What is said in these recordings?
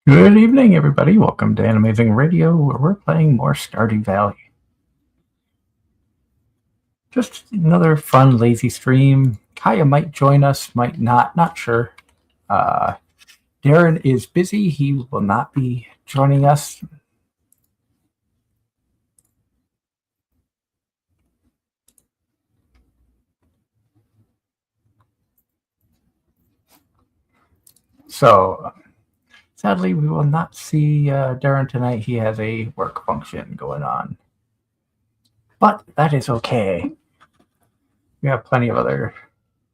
Good evening, everybody. Welcome to Anime-Zing Radio, where we're playing more Stardew Valley. Just another fun, lazy stream. Kaya might join us, might not sure. Darren is busy. He will not be joining us. So, sadly, we will not see Darren tonight. He has a work function going on. But that is okay. We have plenty of other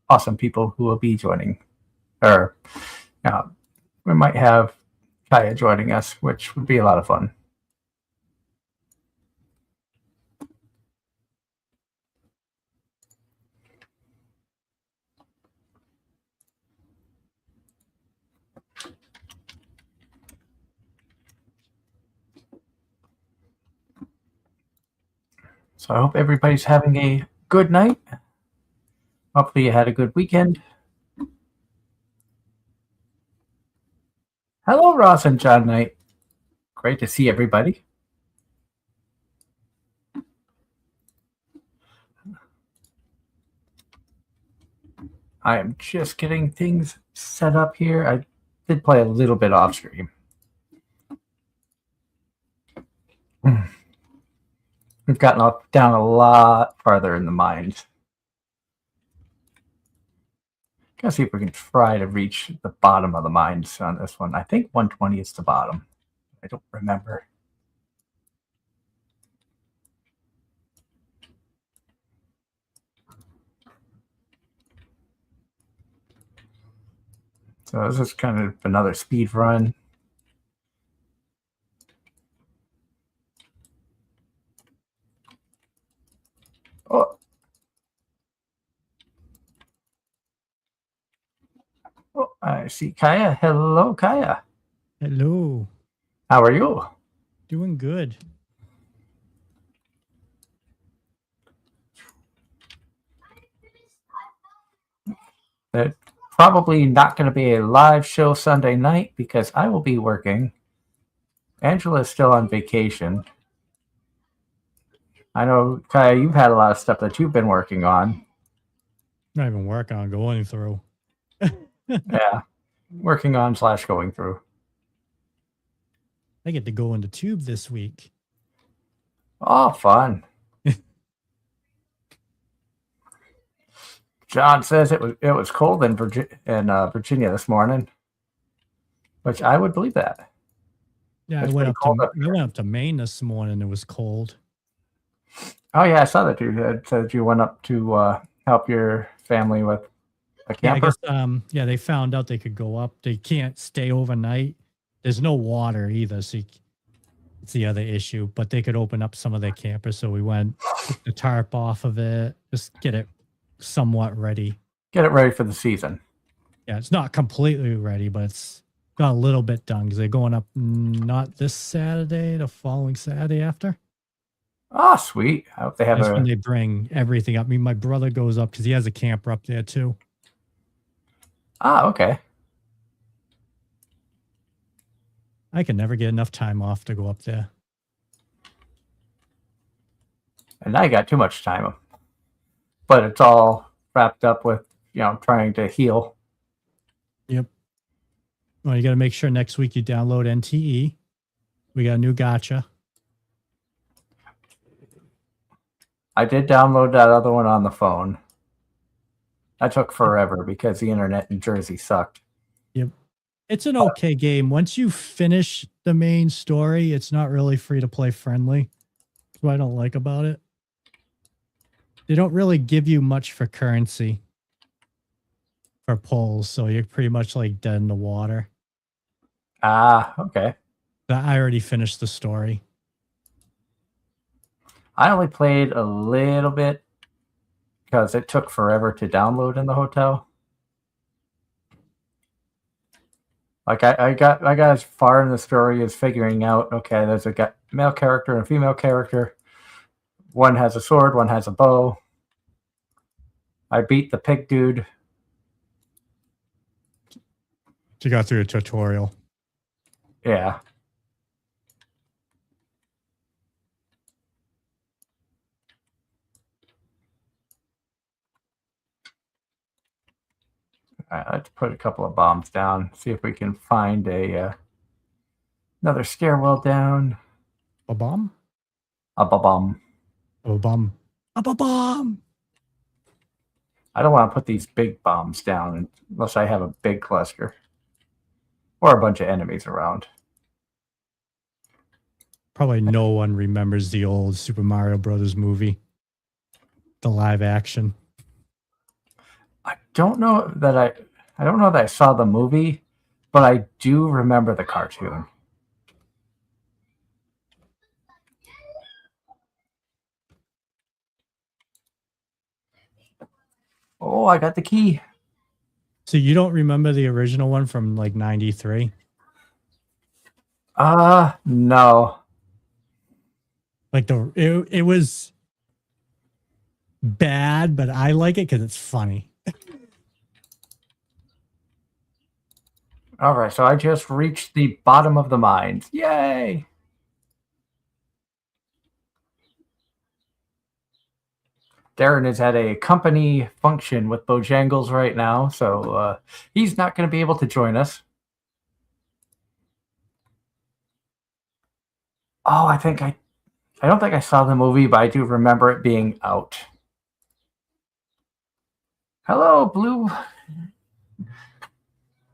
awesome people who will be joining. Or, we might have Kaya joining us, which would be a lot of fun. So I hope everybody's having a good night. Hopefully you had a good weekend. Hello, Ross and John Knight. Great to see everybody. I am just getting things set up here. I did play a little bit off stream. We've gotten down a lot farther in the mines. Gotta see if we can try to reach the bottom of the mines on this one. I think 120 is the bottom. I don't remember. So this is kind of another speed run. Oh. Oh, I see Kaya. Hello, Kaya. Hello. How are you? Doing good. It's probably not going to be a live show Sunday night because I will be working. Angela is still on vacation. I know, Kaya, you've had a lot of stuff that you've been working on. Not even working on, going through. Yeah, working on / going through. I get to go into tube this week. Oh, fun. John says it was cold in Virginia this morning, which I would believe that. Yeah, I went up to Maine this morning. It was cold. Oh yeah, I saw that you said you went up to help your family with a camper. Yeah, I guess. They found out they could go up. They can't stay overnight. There's no water either, so it's the other issue. But they could open up some of their campers, so we went, took the tarp off of it, just get it somewhat ready. Get it ready for the season. Yeah, it's not completely ready, but it's got a little bit done because they're going up not this Saturday, the following Saturday after. Oh, sweet. I hope they have That's when they bring everything up. I mean, my brother goes up because he has a camper up there too. Ah, okay. I can never get enough time off to go up there. And now you got too much time. But it's all wrapped up with, trying to heal. Yep. Well, you got to make sure next week you download NTE. We got a new gacha. I did download that other one on the phone. That took forever because the internet in Jersey sucked. Yep. It's an okay game. Once you finish the main story, it's not really free to play friendly. That's what I don't like about it. They don't really give you much for currency for pulls, so you're pretty much like dead in the water. Ah, okay. I already finished the story. I only played a little bit because it took forever to download in the hotel. Like I got as far in the story as figuring out, okay, there's a male character and a female character. One has a sword, one has a bow. I beat the pig dude. You got through a tutorial. Yeah. All right, let's put a couple of bombs down. See if we can find a another stairwell down. A bomb? A bomb. A bomb. A bomb. I don't want to put these big bombs down unless I have a big cluster or a bunch of enemies around. Probably no one remembers the old Super Mario Brothers movie, the live action. I don't know that I saw the movie, but I do remember the cartoon. Oh, I got the key. So you don't remember the original one from like 93? No. Like it was bad, but I like it because it's funny. All right, so I just reached the bottom of the mines. Yay! Darren is at a company function with Bojangles right now, so he's not going to be able to join us. Oh, I don't think I saw the movie, but I do remember it being out. Hello, Blue.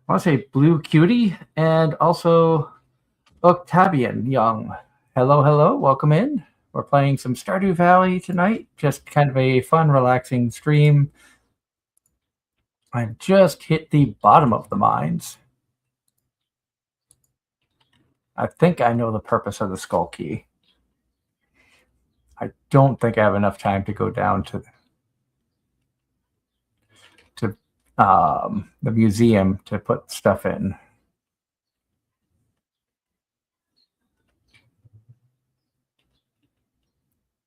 I want to say Blue Cutie and also Octavian Young. Hello, hello. Welcome in. We're playing some Stardew Valley tonight. Just kind of a fun, relaxing stream. I just hit the bottom of the mines. I think I know the purpose of the skull key. I don't think I have enough time to go down to the museum to put stuff in.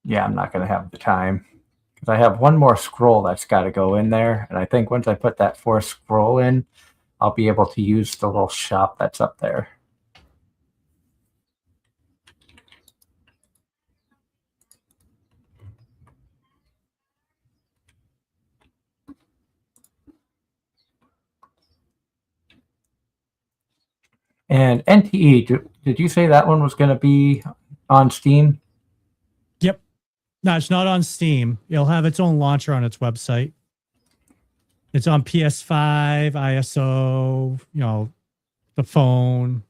Yeah, I'm not going to have the time because I have one more scroll that's got to go in there. And I think once I put that fourth scroll in, I'll be able to use the little shop that's up there. And NTE, did you say that one was going to be on Steam? Yep. No, it's not on Steam. It'll have its own launcher on its website. It's on PS5, ISO, the phone.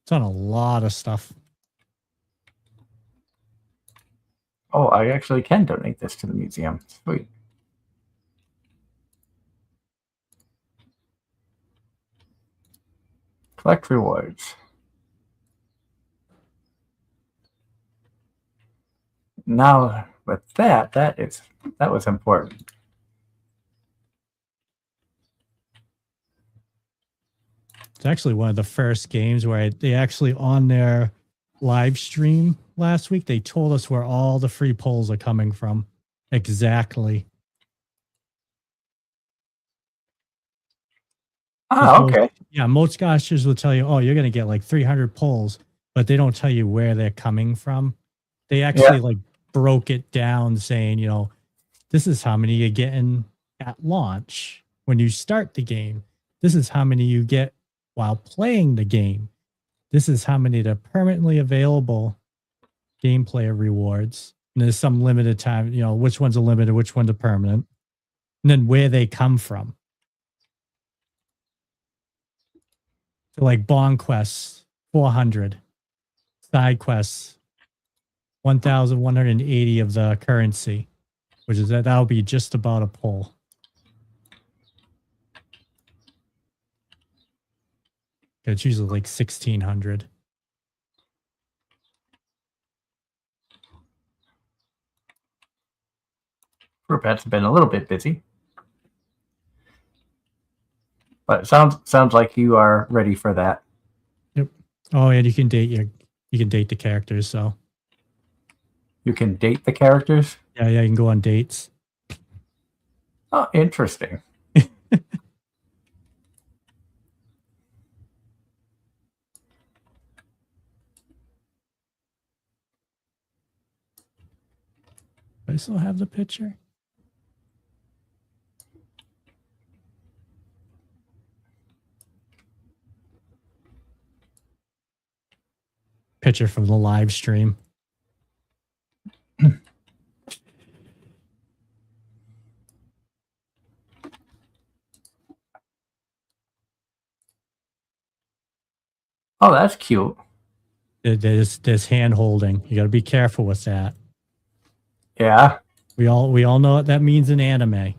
It's on a lot of stuff. Oh, I actually can donate this to the museum. Sweet. Collect rewards. Now, with that was important. It's actually one of the first games where they actually on their live stream last week, they told us where all the free polls are coming from. Exactly. Ah, okay. Most gotchas will tell you, oh, you're going to get like 300 polls, but they don't tell you where they're coming from. They actually like broke it down saying, this is how many you're getting at launch when you start the game. This is how many you get while playing the game. This is how many that are permanently available gameplay rewards. And there's some limited time, which ones are limited, which ones are permanent, and then where they come from. So like bond quests, 400. Side quests, 1,180 of the currency, which is that'll be just about a pull. It's usually like 1,600. Group has been a little bit busy, but it sounds like you are ready for that. Yep. Oh, and you can date the characters. So you can date the characters. Yeah, you can go on dates. Oh, interesting. I still have the picture. Picture from the live stream. Oh, that's cute. There's hand holding. You got to be careful with that. Yeah. We all know what that means in anime.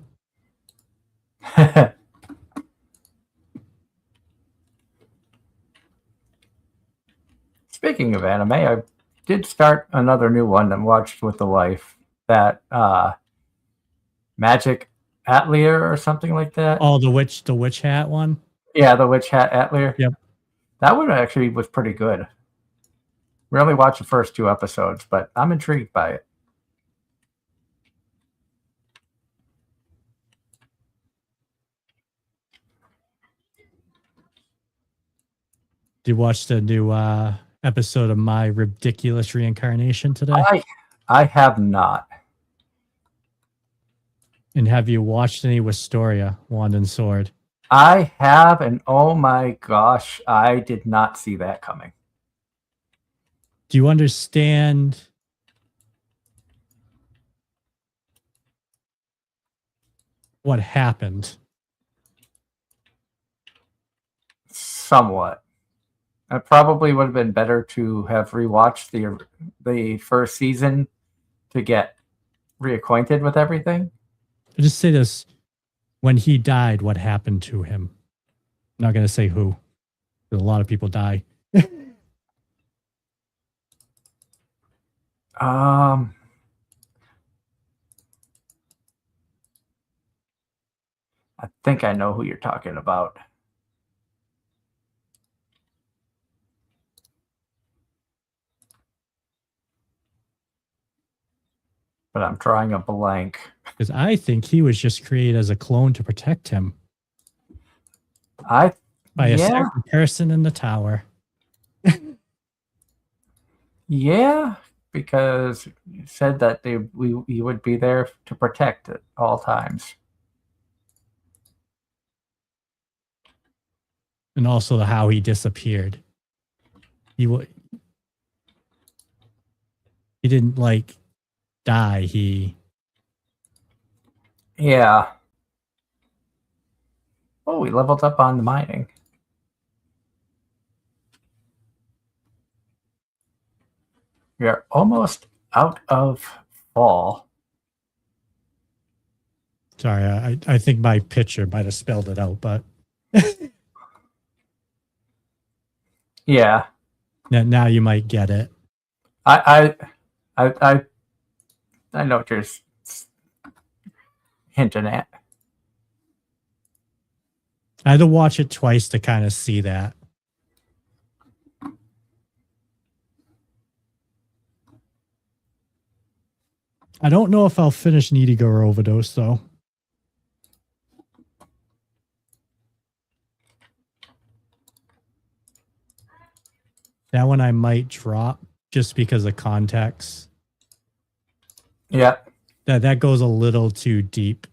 Speaking of anime, I did start another new one and watched with the wife. That Magic Atelier or something like that. Oh, the witch hat one. Yeah, the Witch Hat Atelier. Yep. That one actually was pretty good. We only watched the first 2 episodes, but I'm intrigued by it. Did you watch the new episode of My Ridiculous Reincarnation today? I have not. And have you watched any Wisteria, Wand and Sword? I have, and oh my gosh, I did not see that coming. Do you understand what happened? Somewhat. It probably would have been better to have rewatched the first season to get reacquainted with everything. I'll just say this. When he died, what happened to him? I'm not going to say who. A lot of people die. I think I know who you're talking about. But I'm drawing a blank. Because I think he was just created as a clone to protect him by a certain person in the tower. Yeah, because you said that we would be there to protect at all times. And also how he disappeared. He didn't like die. Yeah. Oh, we leveled up on the mining. We are almost out of fall. Sorry, I think my picture might have spelled it out, but Yeah. now you might get it. I know what you're hinting at. I had to watch it twice to kind of see that. I don't know if I'll finish Needy or Overdose, though. That one I might drop just because of context. Yeah. That goes a little too deep.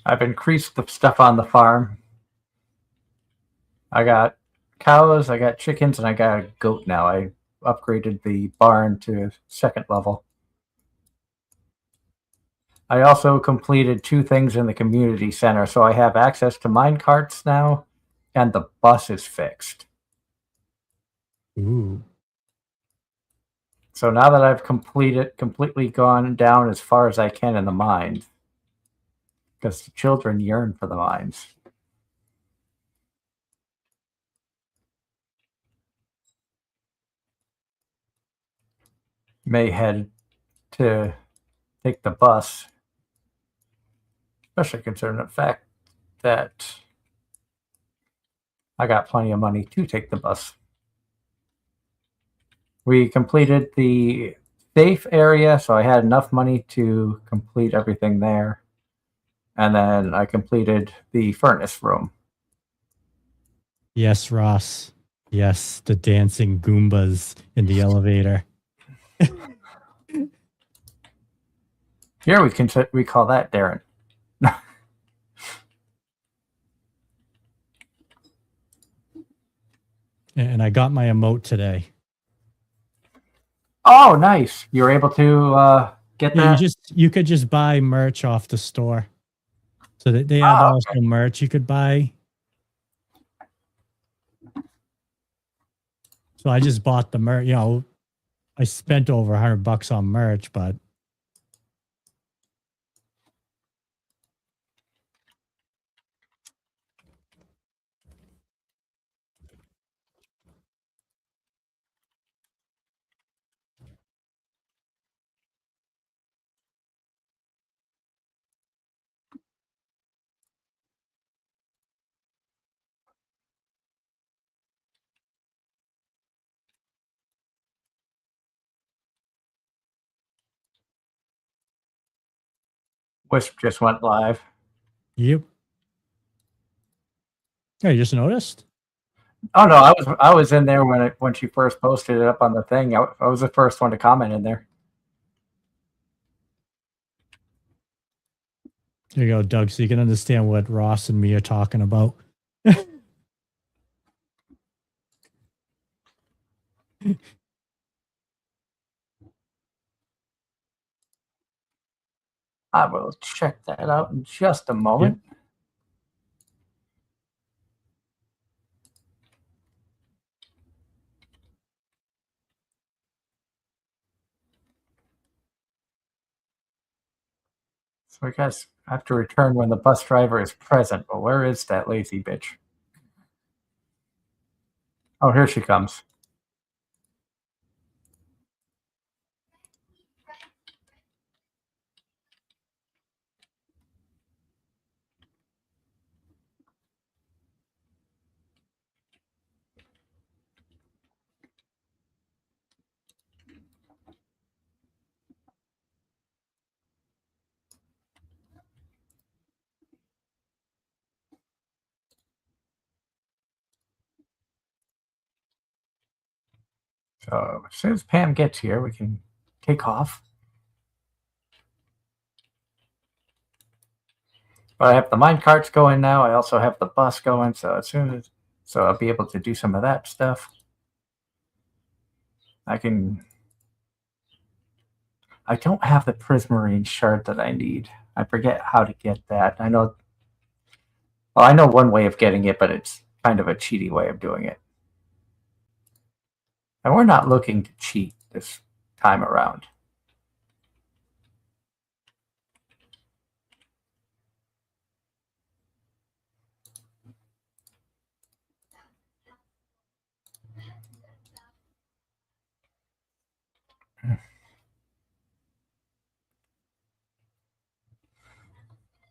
I've increased the stuff on the farm. I got cows, I got chickens, and I got a goat now. I upgraded the barn to 2nd level. I also completed 2 things in the community center, so I have access to mine carts now, and the bus is fixed. Ooh. So now that I've completely gone down as far as I can in the mines, because the children yearn for the mines. May head to take the bus, especially considering the fact that I got plenty of money to take the bus. We completed the safe area, so I had enough money to complete everything there. And then I completed the furnace room. Yes, Ross. Yes, the dancing Goombas in the elevator. Here we call that Darren. And I got my emote today. Oh, nice! You were able to get Yeah, that. you could just buy merch off the store. So that they had also merch you could buy. So I just bought the merch. You know, I spent over $100 on merch, but Wisp just went live. yep. Hey, you just noticed? Oh no, I was in there when she first posted it up on the thing. I was the first one to comment in there. There you go, Doug, so you can understand what Ross and me are talking about. I will check that out in just a moment. Yep. So I guess I have to return when the bus driver is present. But where is that lazy bitch? Oh, here she comes. So as soon as Pam gets here, we can take off. But I have the mine carts going now. I also have the bus going. So I'll be able to do some of that stuff. I don't have the prismarine shard that I need. I forget how to get that. I know one way of getting it, but it's kind of a cheaty way of doing it. And we're not looking to cheat this time around.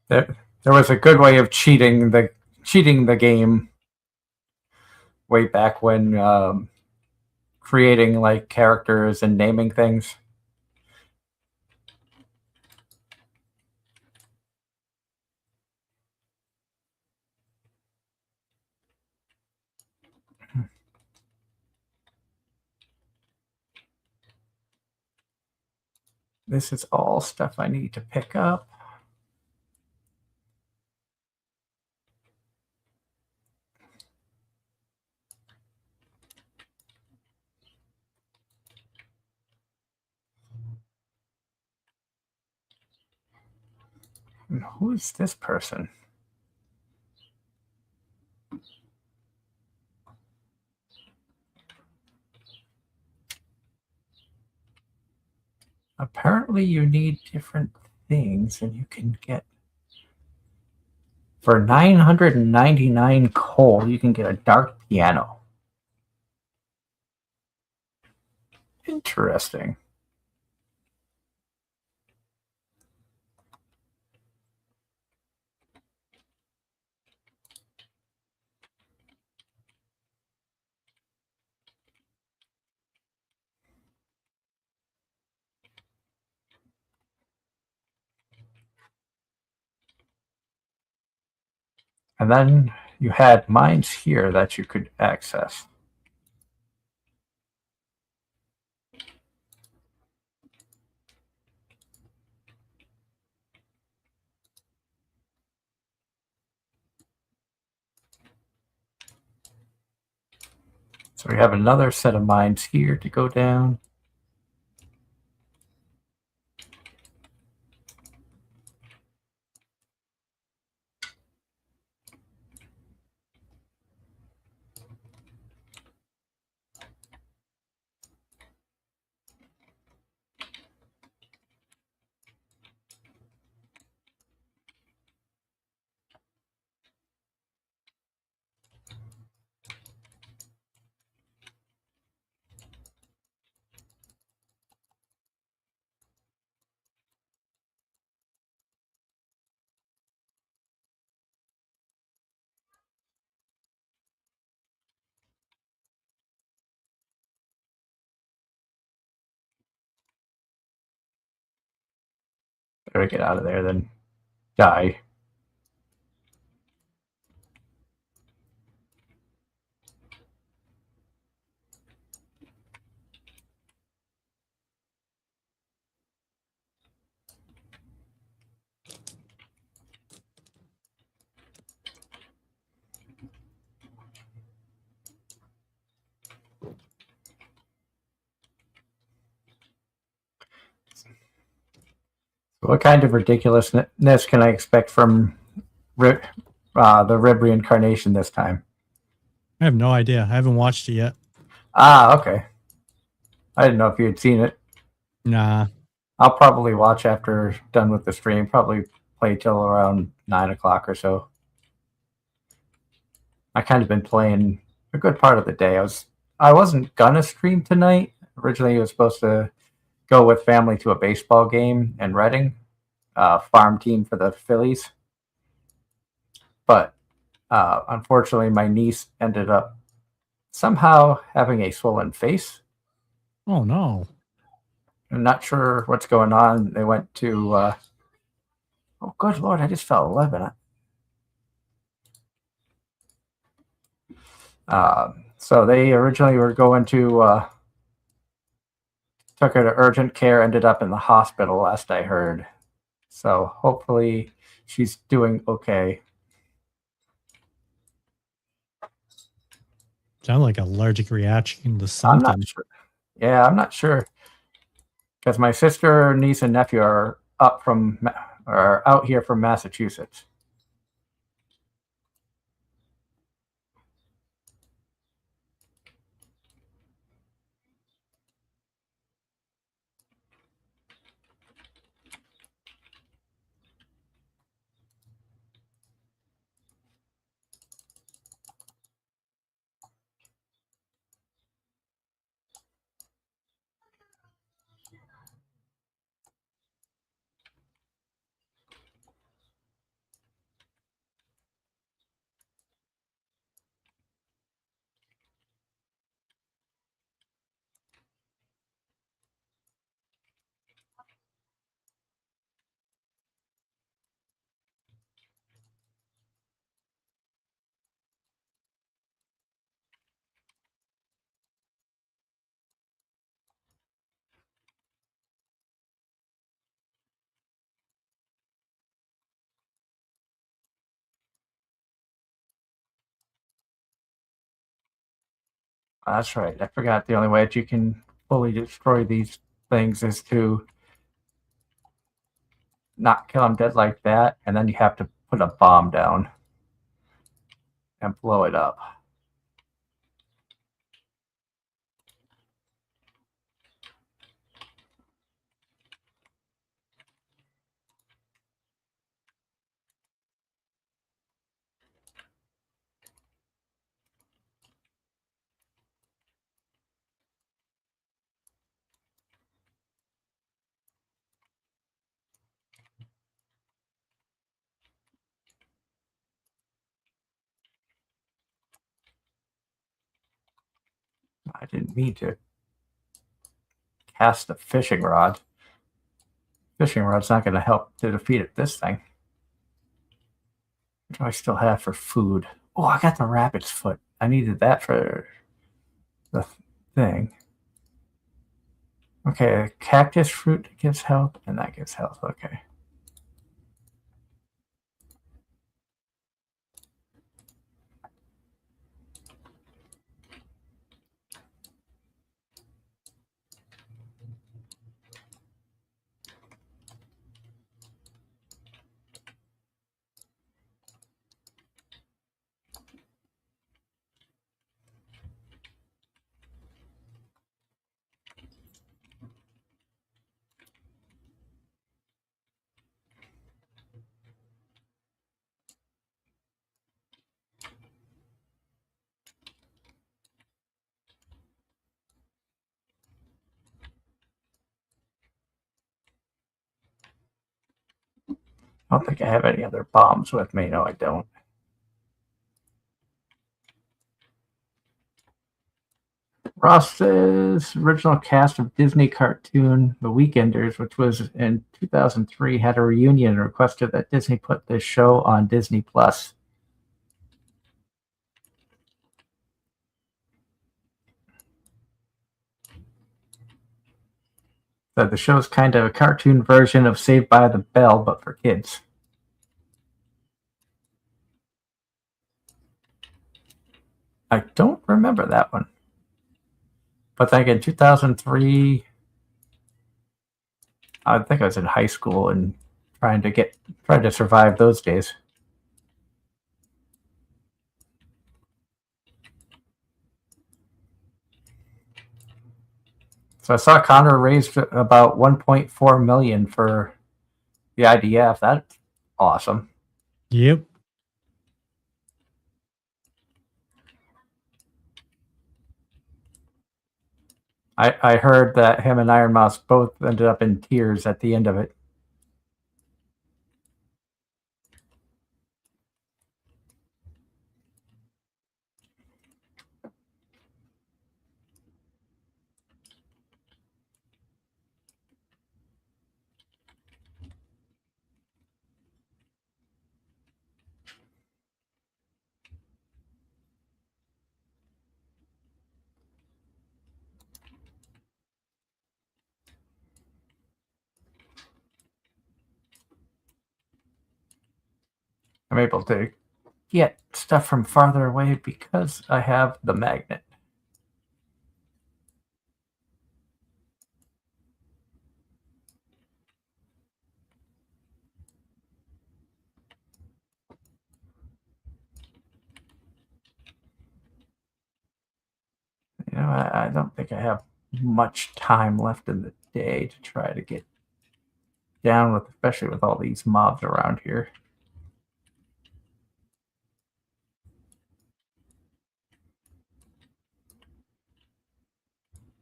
There was a good way of cheating the game way back when creating like characters and naming things. This is all stuff I need to pick up. And who is this person? apparently you need different things, and you can get for 999 coal, you can get a dark piano. Interesting. And then you had mines here that you could access. So we have another set of mines here to go down. Better get out of there than die. What kind of ridiculousness can I expect from the Rib reincarnation this time? I have no idea. I haven't watched it yet. Ah, okay. I didn't know if you had seen it. Nah. I'll probably watch after done with the stream. Probably play till around 9 o'clock or so. I kind of been playing a good part of the day. I wasn't gonna stream tonight. Originally, I was supposed to go with family to a baseball game in Reading, farm team for the Phillies. But unfortunately, my niece ended up somehow having a swollen face. Oh no. I'm not sure what's going on. They went to. Oh, good lord! I just fell 11. So they originally were going to took her to urgent care, ended up in the hospital last I heard. So hopefully she's doing okay. Sound like allergic reaction to I'm something. not sure. Yeah, I'm not sure because my sister, niece, and nephew are out here from Massachusetts. That's right. I forgot the only way that you can fully destroy these things is to not kill them dead like that, and then you have to put a bomb down and blow it up. I didn't mean to cast a fishing rod. Fishing rod's not going to help to defeat it this thing. What do I still have for food? Oh, I got the rabbit's foot. I needed that for the thing. Okay, cactus fruit gives health, and that gives health. Okay. I don't think I have any other bombs with me. No, I don't. Ross's original cast of Disney cartoon The Weekenders, which was in 2003, had a reunion and requested that Disney put this show on Disney Plus. So the show's kind of a cartoon version of Saved by the Bell, but for kids. I don't remember that one. But then again, 2003, I think I was in high school and trying to survive those days. So I saw Connor raised about 1.4 million for the IDF. That's awesome. Yep. I heard that him and Iron Mouse both ended up in tears at the end of it. I'm able to get stuff from farther away because I have the magnet. You know, I don't think I have much time left in the day to try to get down with, especially with all these mobs around here.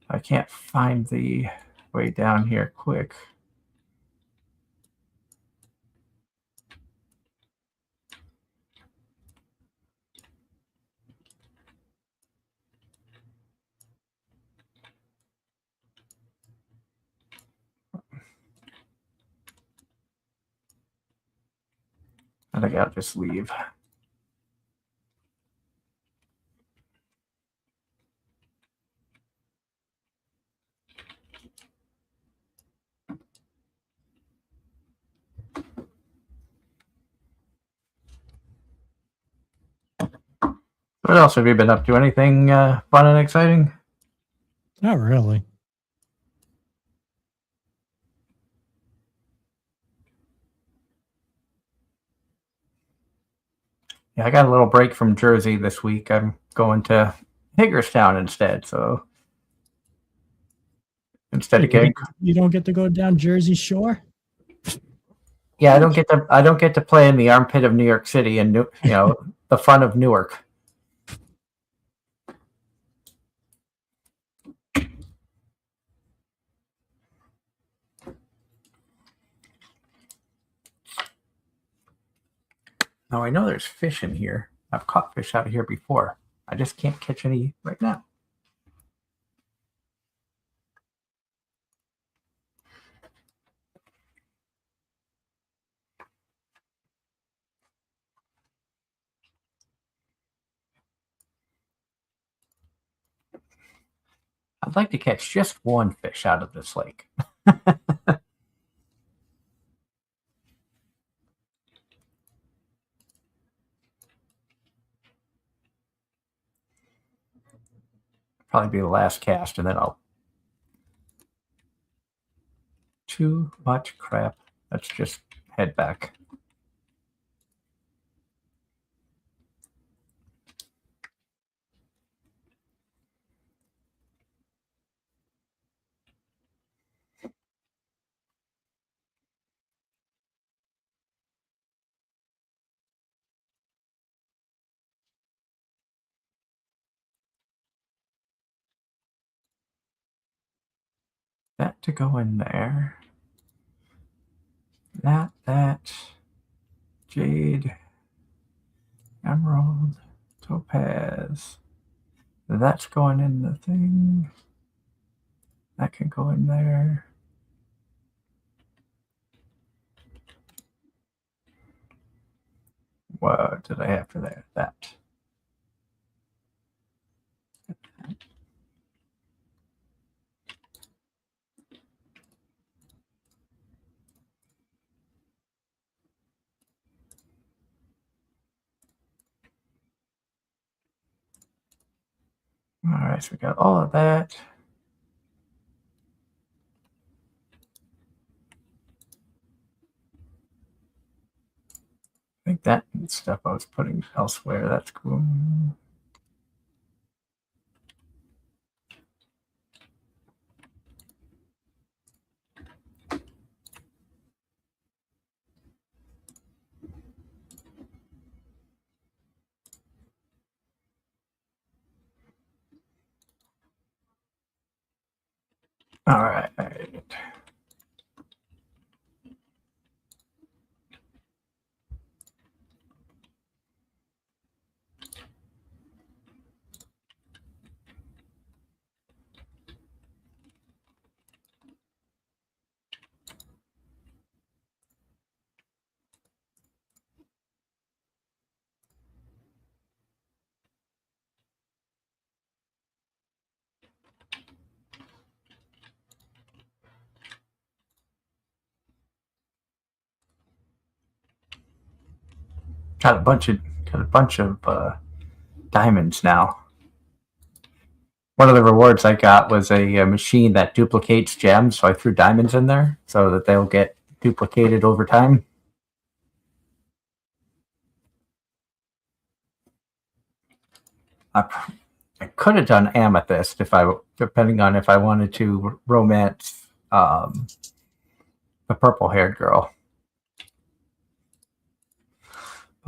I can't find the way down here quick. I think I'll just leave. What else have you been up to? Anything fun and exciting? Not really. Yeah, I got a little break from Jersey this week. I'm going to Hagerstown instead. So instead of getting, You don't get to go down Jersey Shore? yeah, I don't get to play in the armpit of New York City and the fun of Newark. Now I know there's fish in here. I've caught fish out of here before. I just can't catch any right now. I'd like to catch just one fish out of this lake. Probably be the last cast, and then I'll... Too much crap. Let's just head back. That to go in there. That. Jade. Emerald. Topaz. That's going in the thing. That can go in there. What did I have for that? That. All right, so we got all of that. I think that stuff I was putting elsewhere. That's cool. All right. Got a bunch of diamonds now. One of the rewards I got was a machine that duplicates gems, so I threw diamonds in there so that they'll get duplicated over time. I could have done amethyst depending on if I wanted to romance the purple-haired girl.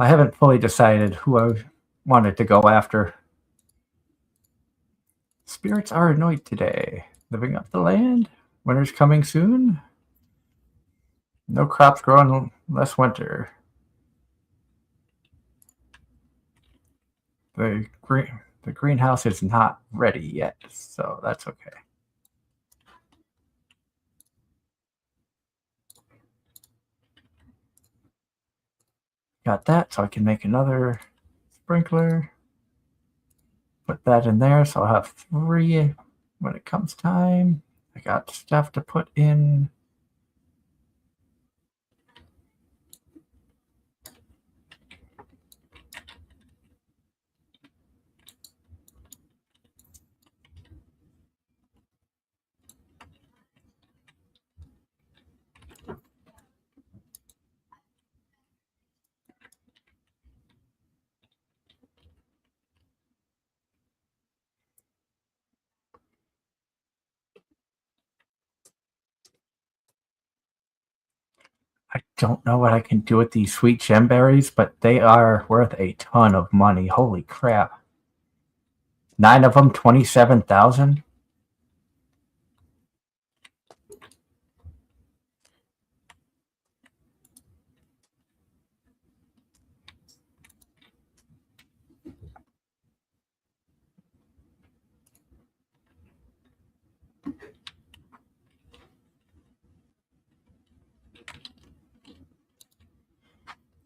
I haven't fully decided who I wanted to go after. Spirits are annoyed today. Living up the land. Winter's coming soon. No crops growing less winter. The greenhouse is not ready yet, so that's okay. Got that, so I can make another sprinkler. Put that in there, so I'll have 3 when it comes time. I got stuff to put in. I don't know what I can do with these sweet gem berries, but they are worth a ton of money. Holy crap. 9 of them, 27,000.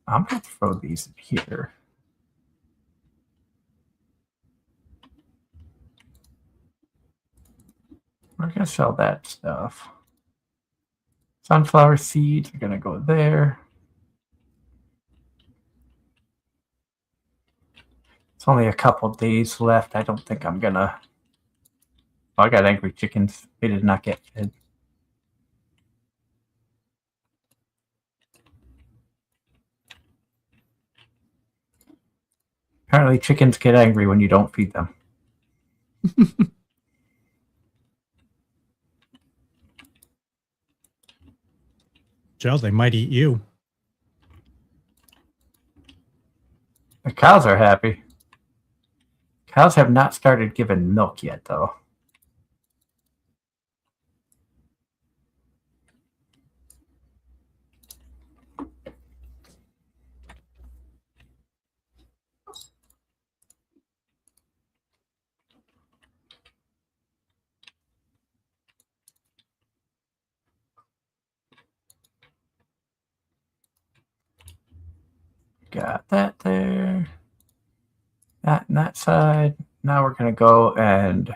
I'm going to throw these in here. going to sell that stuff. Sunflower seeds are going to go there. It's only a couple days left. I don't think I'm going to... Oh, I got angry chickens. They did not get fed. Apparently chickens get angry when you don't feed them. Joe, they might eat you. The cows are happy. Cows have not started giving milk yet, though. Got that there. That on that side. Now we're going to go and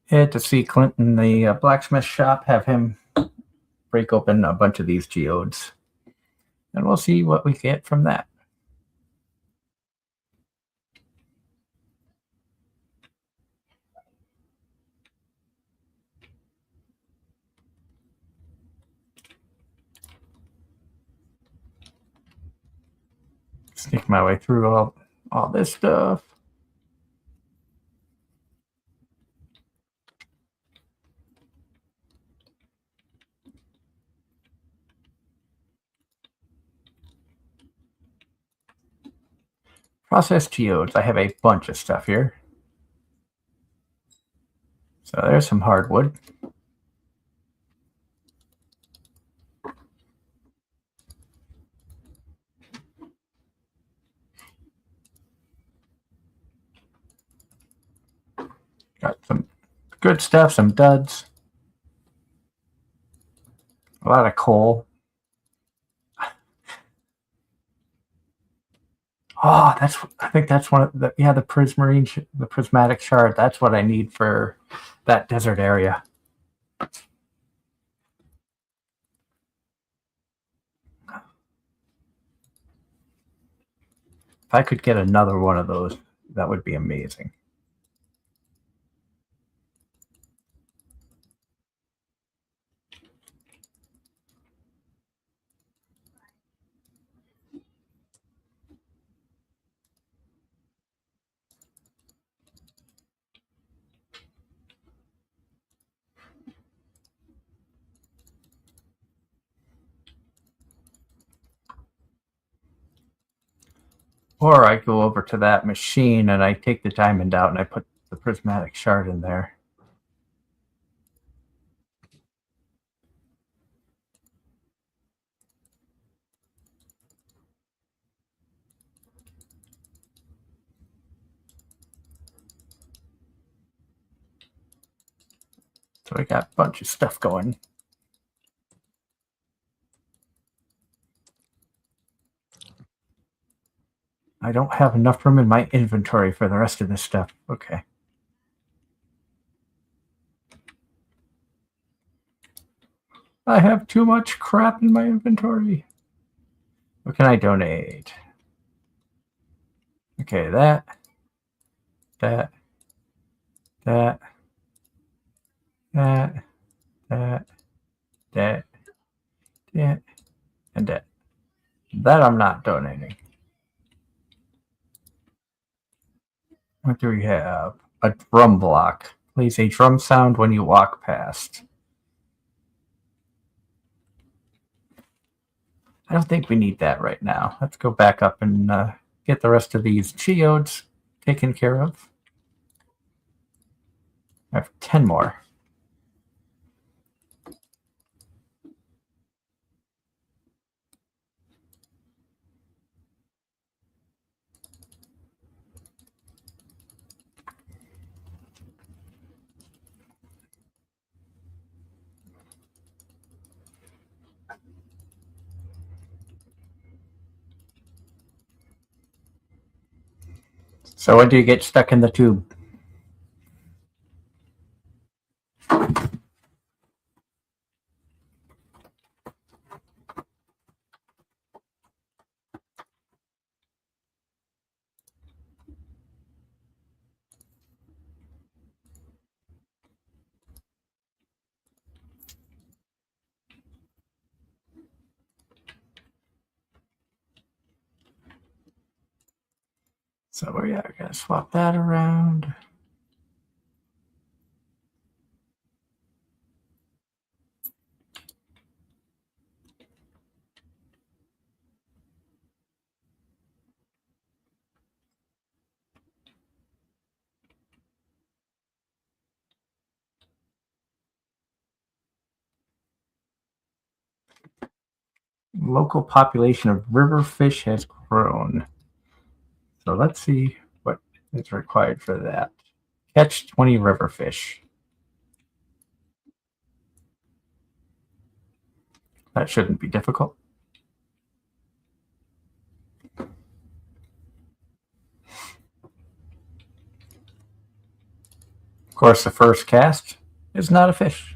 head to see Clint in the blacksmith shop, have him break open a bunch of these geodes. And we'll see what we get from that. Sneak my way through all this stuff. Processed geodes. I have a bunch of stuff here. So there's some hardwood. Got some good stuff, some duds. A lot of coal. Oh, I think that's one of the, yeah, the prismatic shard. That's what I need for that desert area. If I could get another one of those, that would be amazing. Or I go over to that machine and I take the diamond out and I put the prismatic shard in there. So I got a bunch of stuff going. I don't have enough room in my inventory for the rest of this stuff. Okay. I have too much crap in my inventory. What can I donate? Okay, that, and that. That I'm not donating. What do we have? A drum block. Plays a drum sound when you walk past. I don't think we need that right now. Let's go back up and get the rest of these geodes taken care of. I have 10 more. So when do you get stuck in the tube? So we're gonna swap that around. Local population of river fish has grown. So let's see what is required for that. Catch 20 river fish. That shouldn't be difficult. Of course, the first cast is not a fish.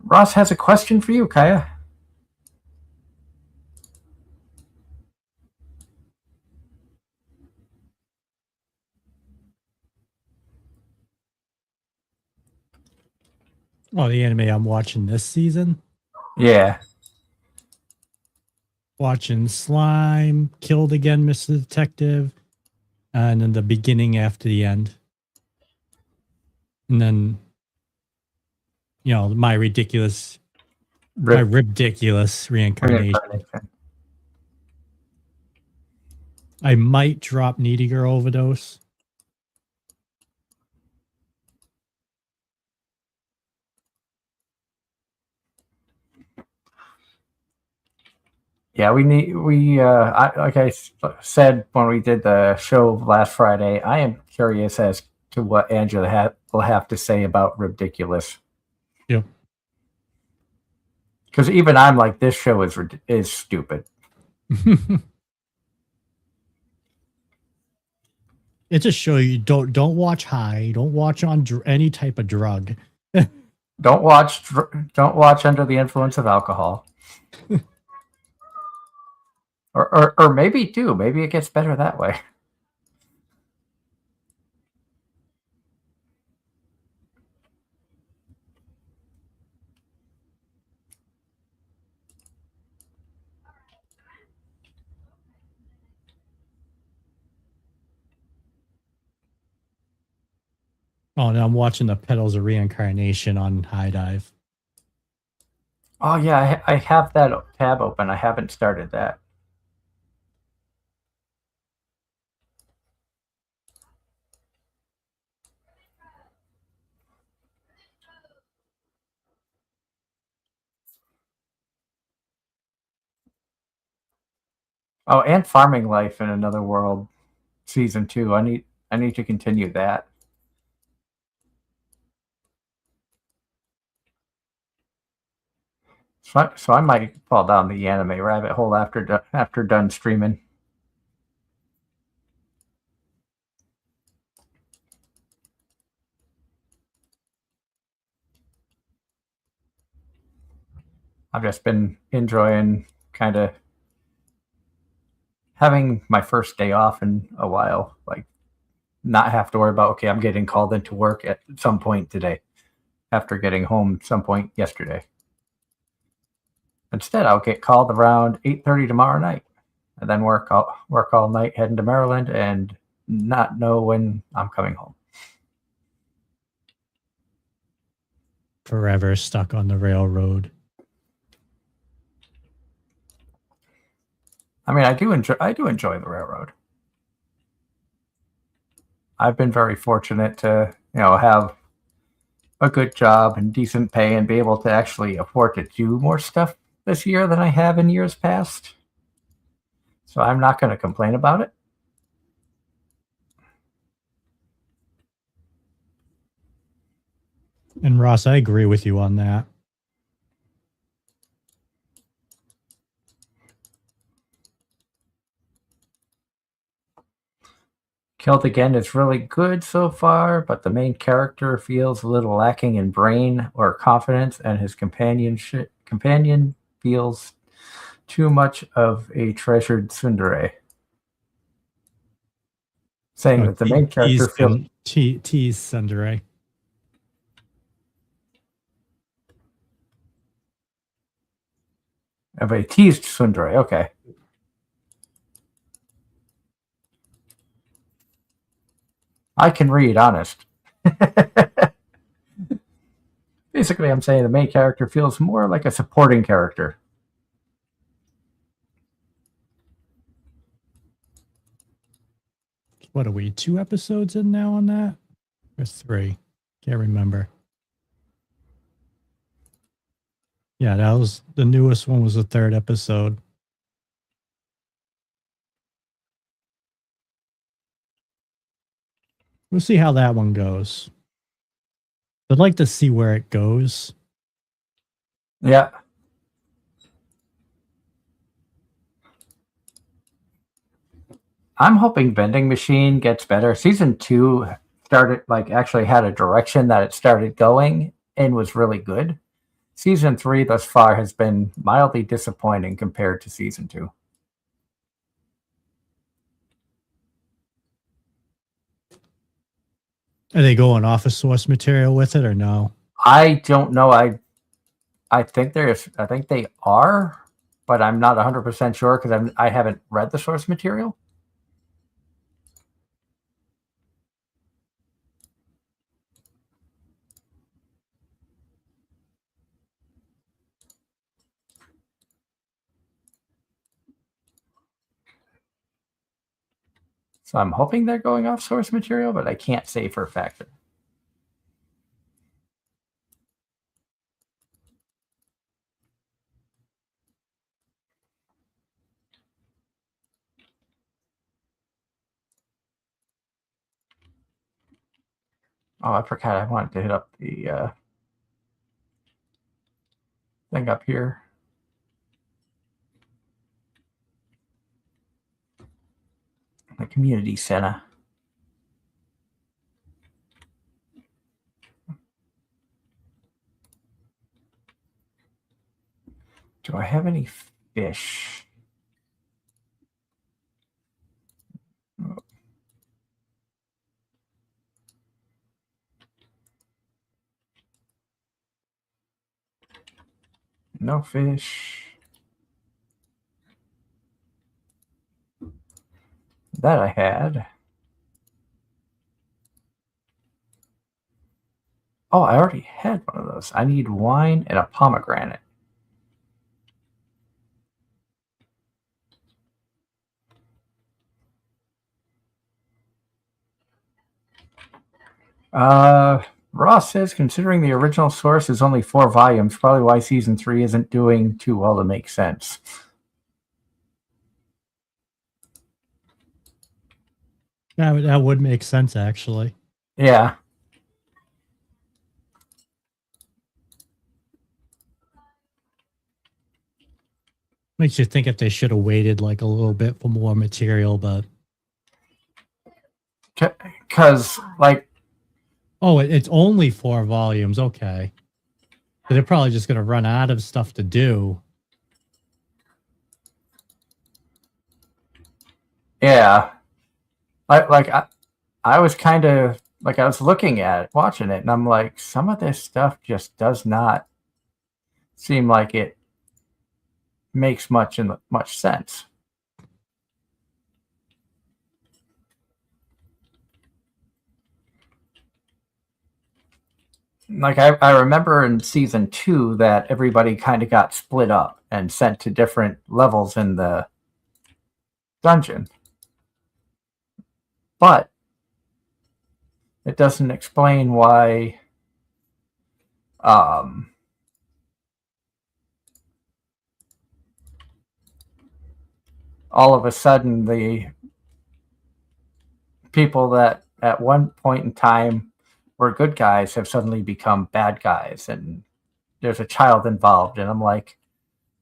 Ross has a question for you, Kaya. Oh, the anime I'm watching this season. Yeah. Watching Slime, Killed Again, Mr. Detective, and then the beginning after the end. And then, my ridiculous reincarnation. I might drop Needy Girl Overdose. Yeah, like I said when we did the show last Friday, I am curious as to what Angela will have to say about Ridiculous. Yep. Because even I'm like, this show is stupid. It's a show you don't watch high, don't watch on any type of drug. Don't watch under the influence of alcohol. or maybe do. Maybe it gets better that way. Oh, and I'm watching the Petals of Reincarnation on High Dive. Oh yeah, I have that tab open. I haven't started that. Oh, and Farming Life in Another World season 2. I need to continue that. So I might fall down the anime rabbit hole after done streaming. I've just been enjoying kind of having my first day off in a while, like not have to worry about, okay, I'm getting called into work at some point today after getting home some point yesterday. Instead, I'll get called around 8:30 tomorrow night and then work all night heading to Maryland and not know when I'm coming home. Forever stuck on the railroad. I mean, I do enjoy the railroad. I've been very fortunate to, have a good job and decent pay and be able to actually afford to do more stuff this year than I have in years past. So I'm not going to complain about it. And Ross, I agree with you on that. Killed Again is really good so far, but the main character feels a little lacking in brain or confidence, and his companion feels too much of a treasured tsundere. Saying that the main character feels tease tsundere. Of a teased tsundere. Okay. I can read, honest. Basically, I'm saying the main character feels more like a supporting character. What are we, 2 episodes in now on that? Or 3? Can't remember. Yeah, that was the newest one, was the 3rd episode. We'll see how that one goes. I'd like to see where it goes. Yeah. I'm hoping Vending Machine gets better. Season 2 started, actually had a direction that it started going and was really good. Season 3 thus far has been mildly disappointing compared to Season 2. Are they going off of source material with it or no? I don't know. I think they are, but I'm not 100% sure because I haven't read the source material. So I'm hoping they're going off source material, but I can't say for a fact. Oh, I forgot I wanted to hit up the thing up here. The community center. Do I have any fish? No fish. That I had. Oh, I already had one of those. I need wine and a pomegranate. Ross says, considering the original source is only 4 volumes, probably why season 3 isn't doing too well to make sense. That would make sense, actually. Yeah. Makes you think if they should have waited like a little bit for more material, but Because, oh, it's only 4 volumes. Okay. But they're probably just going to run out of stuff to do. yeah. I was kind of, I was looking at it, watching it, and I'm like, some of this stuff just does not seem like it makes much sense. I remember in season 2 that everybody kind of got split up and sent to different levels in the dungeon, but it doesn't explain why all of a sudden the people that at one point in time were good guys have suddenly become bad guys, and there's a child involved, and I'm like,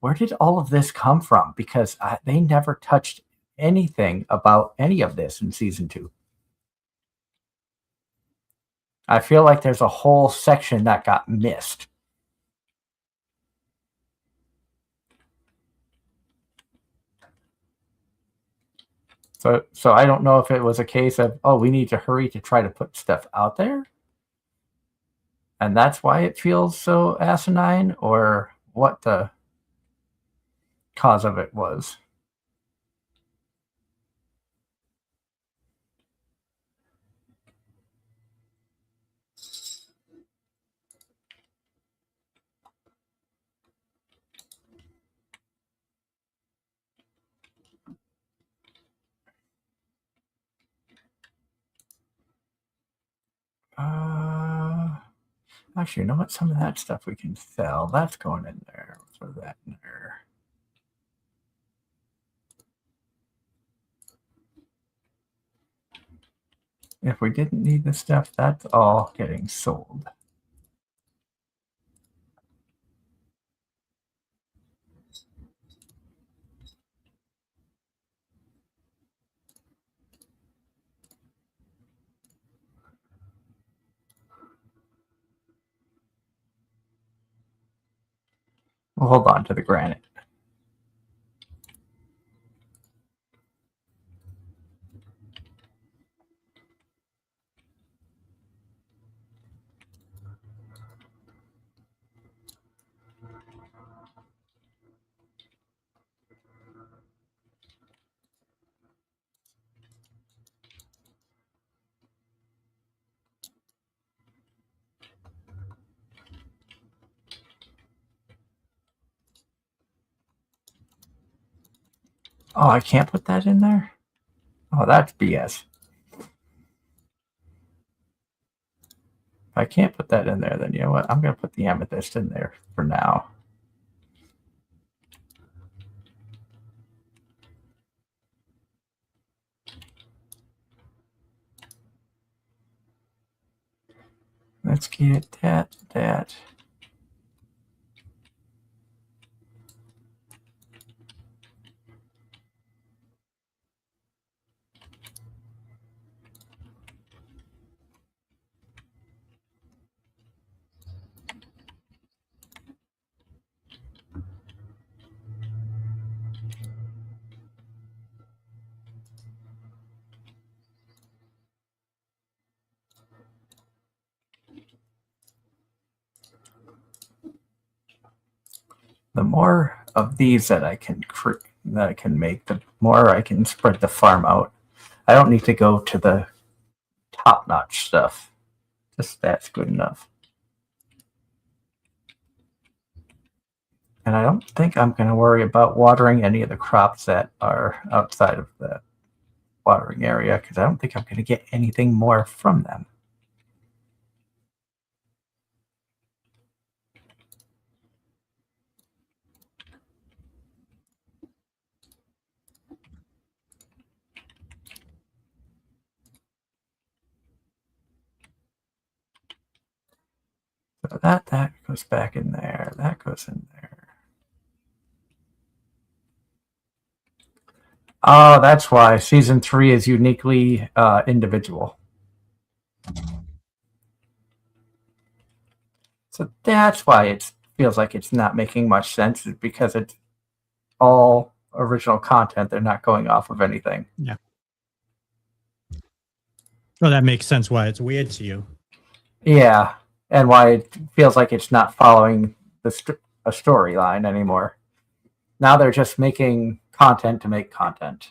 where did all of this come from? Because they never touched anything about any of this in season 2. I feel like there's a whole section that got missed. So I don't know if it was a case of, oh, we need to hurry to try to put stuff out there, and that's why it feels so asinine, or what the cause of it was. Actually, you know what? Some of that stuff we can sell. That's going in there. Throw that in there. If we didn't need the stuff, that's all getting sold. We'll hold on to the granite. Oh, I can't put that in there? Oh, that's BS. If I can't put that in there, then you know what? I'm going to put the amethyst in there for now. Let's get that. The more of these that I can make, the more I can spread the farm out. I don't need to go to the top-notch stuff. Just that's good enough. And I don't think I'm going to worry about watering any of the crops that are outside of the watering area because I don't think I'm going to get anything more from them. So that goes back in there. That goes in there. Oh, that's why season 3 is uniquely individual. So that's why it feels like it's not making much sense, is because it's all original content. They're not going off of anything. Yeah. Well, that makes sense why it's weird to you. Yeah, and why it feels like it's not following a storyline anymore. Now they're just making content to make content.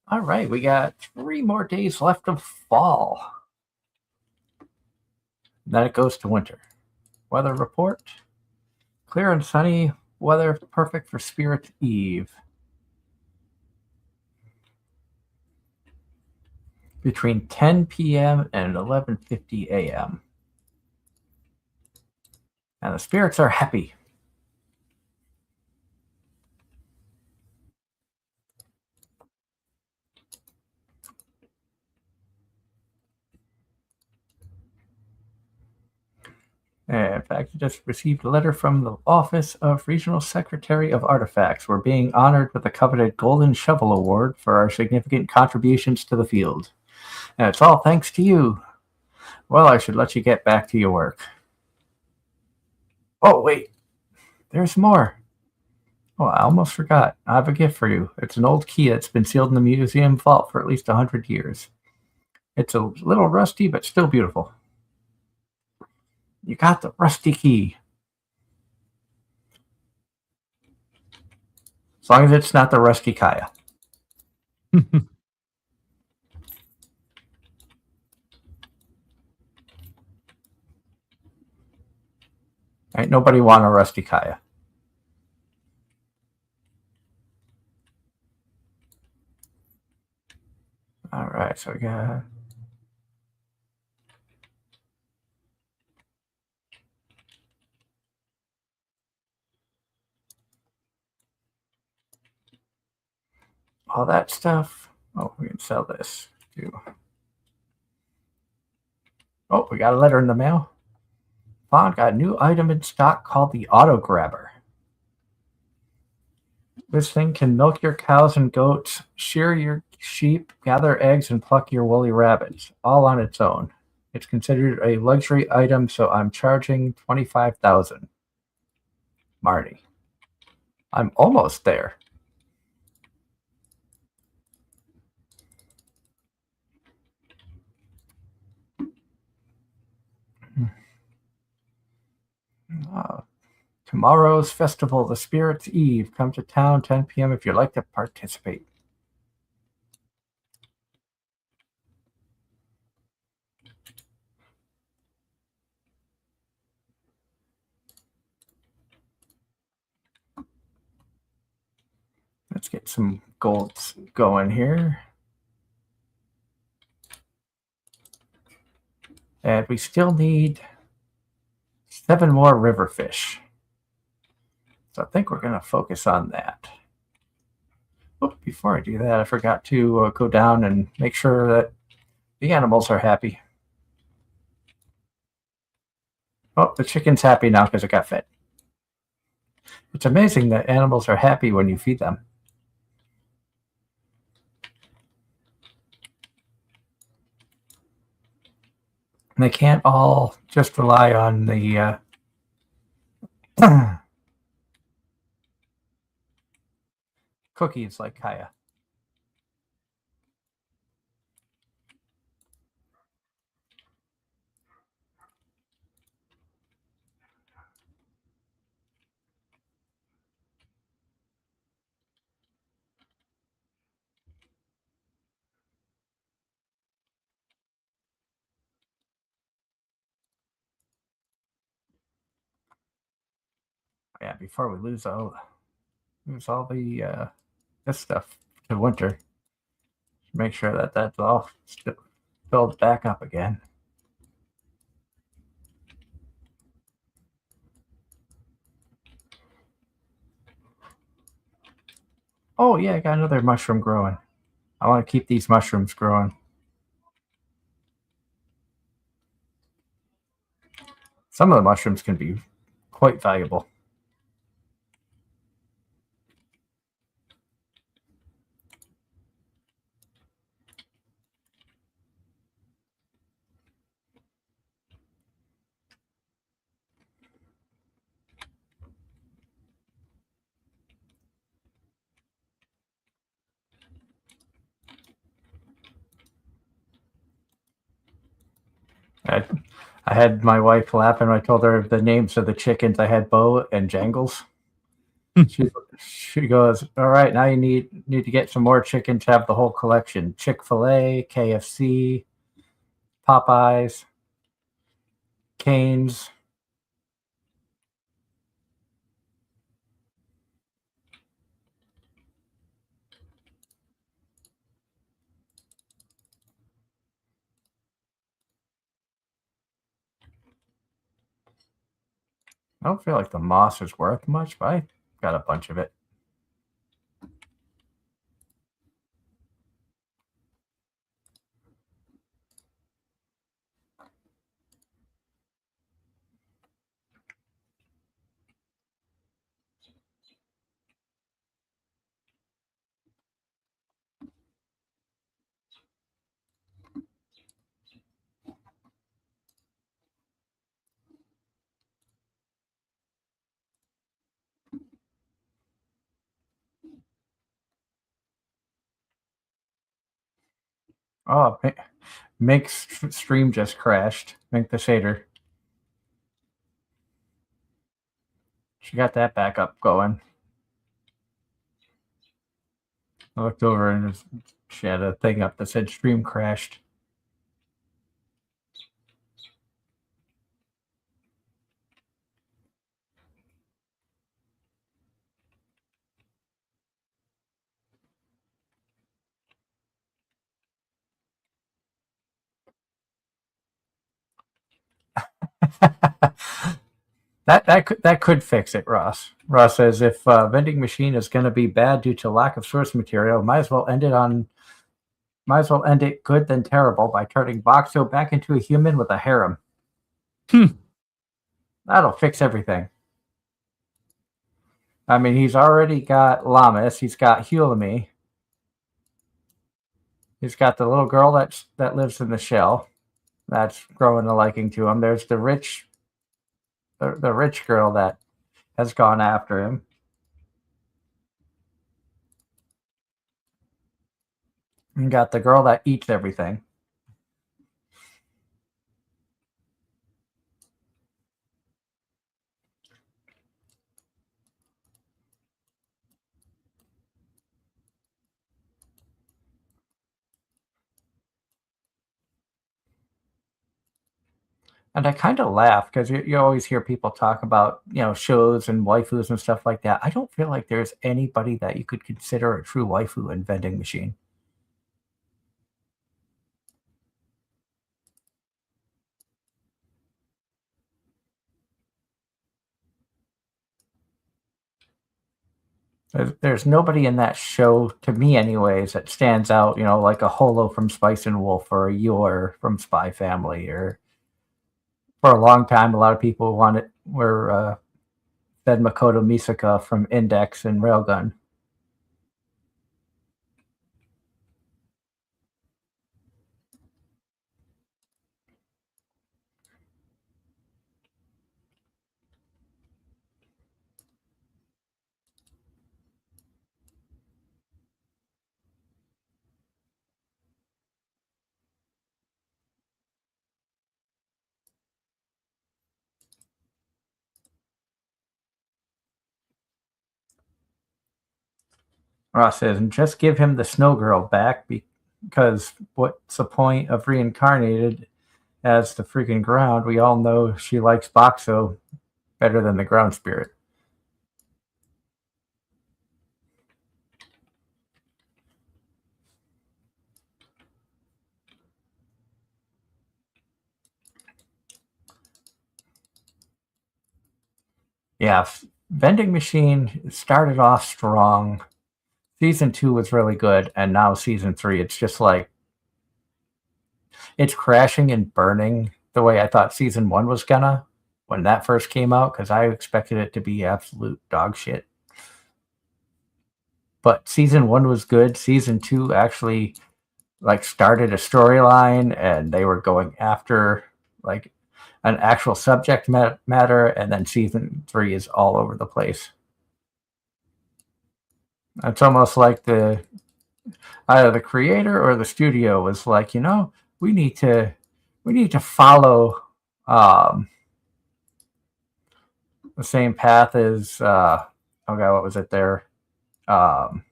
All right, we got 3 more days left of fall. Then it goes to winter. Weather report. Clear and sunny weather, perfect for Spirit Eve. Between 10 p.m. and 11:50 a.m. And the spirits are happy. In fact, I just received a letter from the Office of Regional Secretary of Artifacts. We're being honored with the coveted Golden Shovel Award for our significant contributions to the field. And it's all thanks to you. Well, I should let you get back to your work. Oh, wait. There's more. Oh, I almost forgot. I have a gift for you. It's an old key that's been sealed in the museum vault for at least 100 years. It's a little rusty, but still beautiful. You got the rusty key. As long as it's not the rusty Kaya. Ain't nobody want a rusty Kaya. All right, so we got. All that stuff. Oh, we can sell this too. Oh, we got a letter in the mail. Found got a new item in stock called the Auto Grabber. This thing can milk your cows and goats, shear your sheep, gather eggs, and pluck your woolly rabbits, all on its own. It's considered a luxury item, so I'm charging 25,000. Marty. I'm almost there. Uh, Tomorrow's festival, the Spirit's Eve. Come to town 10 p.m. if you'd like to participate. Let's get some golds going here. And we still need 7 more river fish. So I think we're going to focus on that. Oh, before I do that, I forgot to go down and make sure that the animals are happy. Oh, the chicken's happy now because it got fed. It's amazing that animals are happy when you feed them. And they can't all just rely on the cookies like Kaya. Yeah, before we lose all the this stuff to winter. Make sure that that's all filled back up again. Oh yeah, I got another mushroom growing. I want to keep these mushrooms growing. Some of the mushrooms can be quite valuable. I had my wife laughing when I told her the names of the chickens. I had Bo and Jangles. She goes, all right, now you need to get some more chickens to have the whole collection. Chick-fil-A, KFC, Popeyes, Cane's. I don't feel like the moss is worth much, but I got a bunch of it. Oh, Mink's stream just crashed. Mink the Shader. She got that back up going. I looked over and she had a thing up that said stream crashed. That could fix it, Ross. Ross says if vending machine is going to be bad due to lack of source material, might as well end it good than terrible by turning Boxo back into a human with a harem. That'll fix everything. I mean, he's already got Lamas. He's got Hulami. He's got the little girl that lives in the shell. That's growing a liking to him. There's the rich girl that has gone after him. You got the girl that eats everything. And I kind of laugh because you always hear people talk about, shows and waifus and stuff like that. I don't feel like there's anybody that you could consider a true waifu in vending machine. There's nobody in that show, to me anyways, that stands out, like a Holo from Spice and Wolf or a Yor from Spy Family. Or for a long time, a lot of people were fed Makoto Misaka from Index and Railgun. Ross says, and just give him the Snow Girl back because what's the point of reincarnated as the freaking ground? We all know she likes Boxo better than the ground spirit. Yeah, vending machine started off strong. Season 2 was really good, and now season 3, it's just like it's crashing and burning the way I thought season 1 was gonna when that first came out, because I expected it to be absolute dog shit. But season 1 was good. Season 2 actually started a storyline, and they were going after like an actual subject matter, and then season 3 is all over the place. It's almost like either the creator or the studio was like, we need to follow the same path as oh god, what was it there? The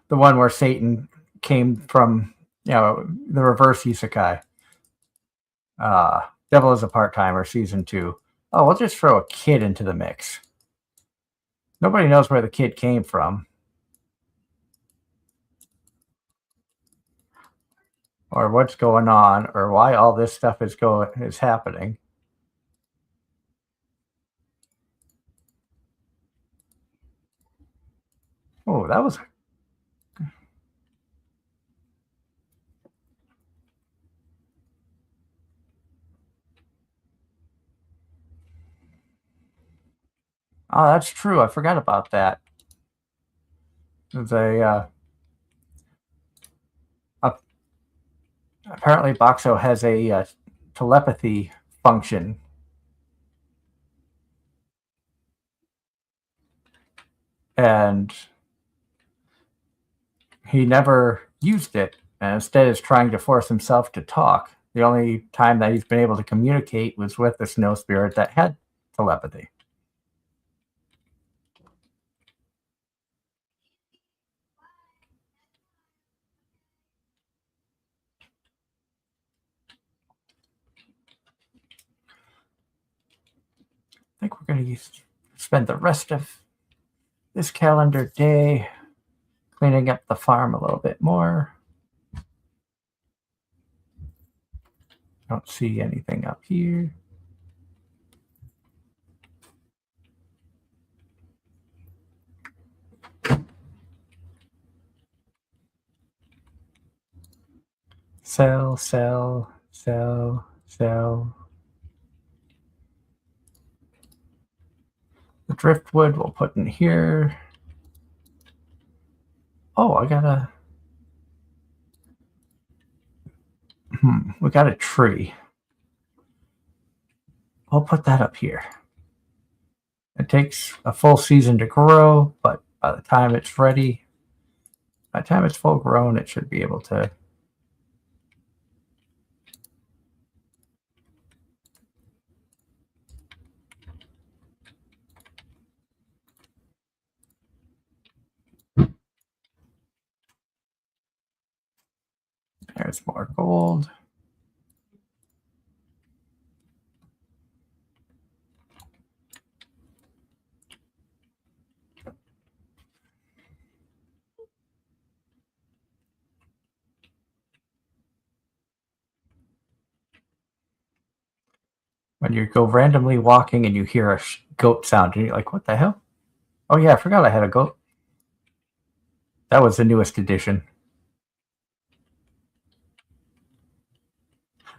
one where Satan came from, the reverse isekai. Devil is a Part-Timer, season 2. Oh, we'll just throw a kid into the mix. Nobody knows where the kid came from, or what's going on, or why all this stuff is happening. Oh, that was. Oh, that's true. I forgot about that. Apparently Boxo has a telepathy function. And he never used it, and instead is trying to force himself to talk. The only time that he's been able to communicate was with the snow spirit that had telepathy. I think we're going to spend the rest of this calendar day cleaning up the farm a little bit more. Don't see anything up here. Sell, sell, sell, sell. The driftwood we'll put in here. Oh, I gotta... we got a tree. I'll put that up here. It takes a full season to grow, but by the time it's ready, by the time it's full grown, it should be able to... There's more gold. When you go randomly walking and you hear a goat sound, and you're like, what the hell? Oh yeah, I forgot I had a goat. That was the newest edition.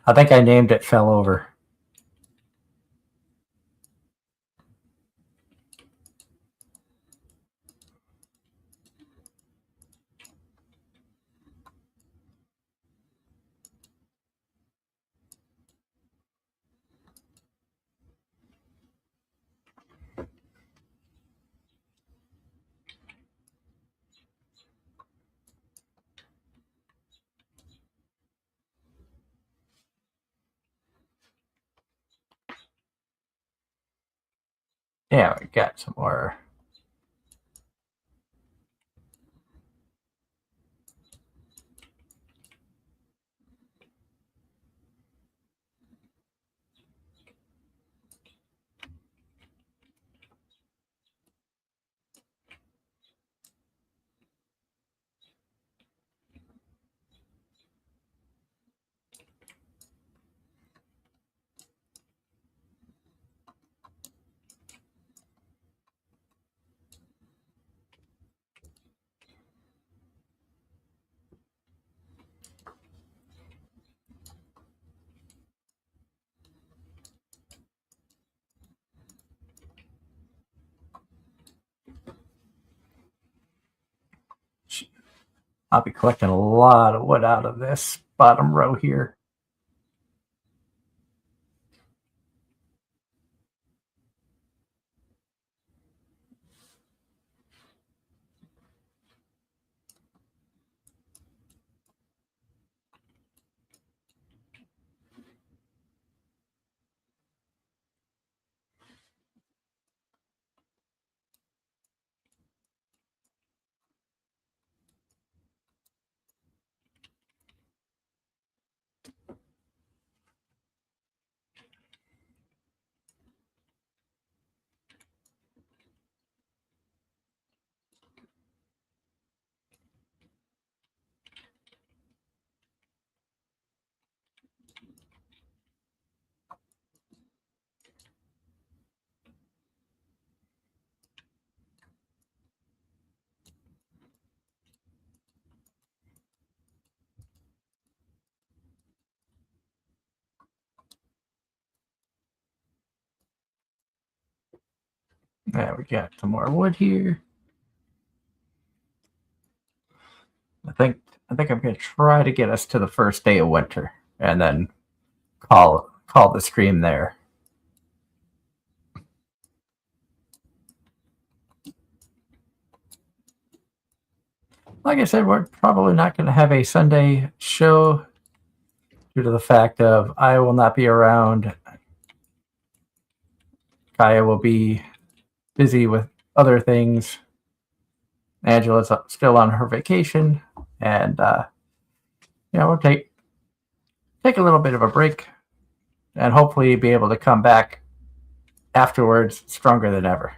I think I named it Fell Over. Yeah, we got some more. I'll be collecting a lot of wood out of this bottom row here. There we got some more wood here. I think I'm gonna try to get us to the first day of winter and then call the stream there. Like I said, we're probably not going to have a Sunday show due to the fact of I will not be around. Kaya will be busy with other things. Angela's still on her vacation, and we'll take a little bit of a break, and hopefully be able to come back afterwards stronger than ever.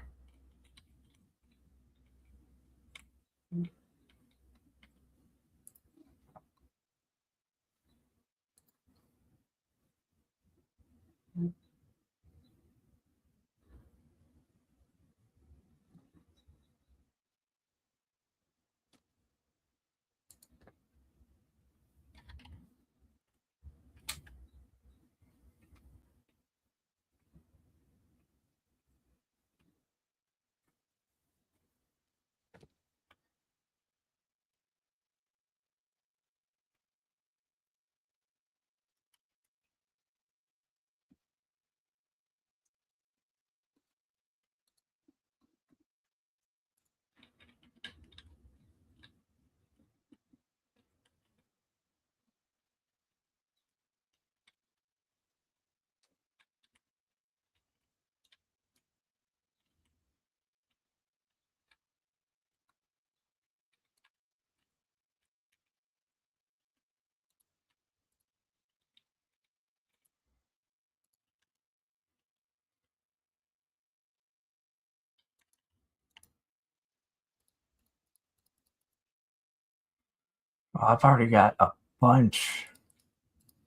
I've already got a bunch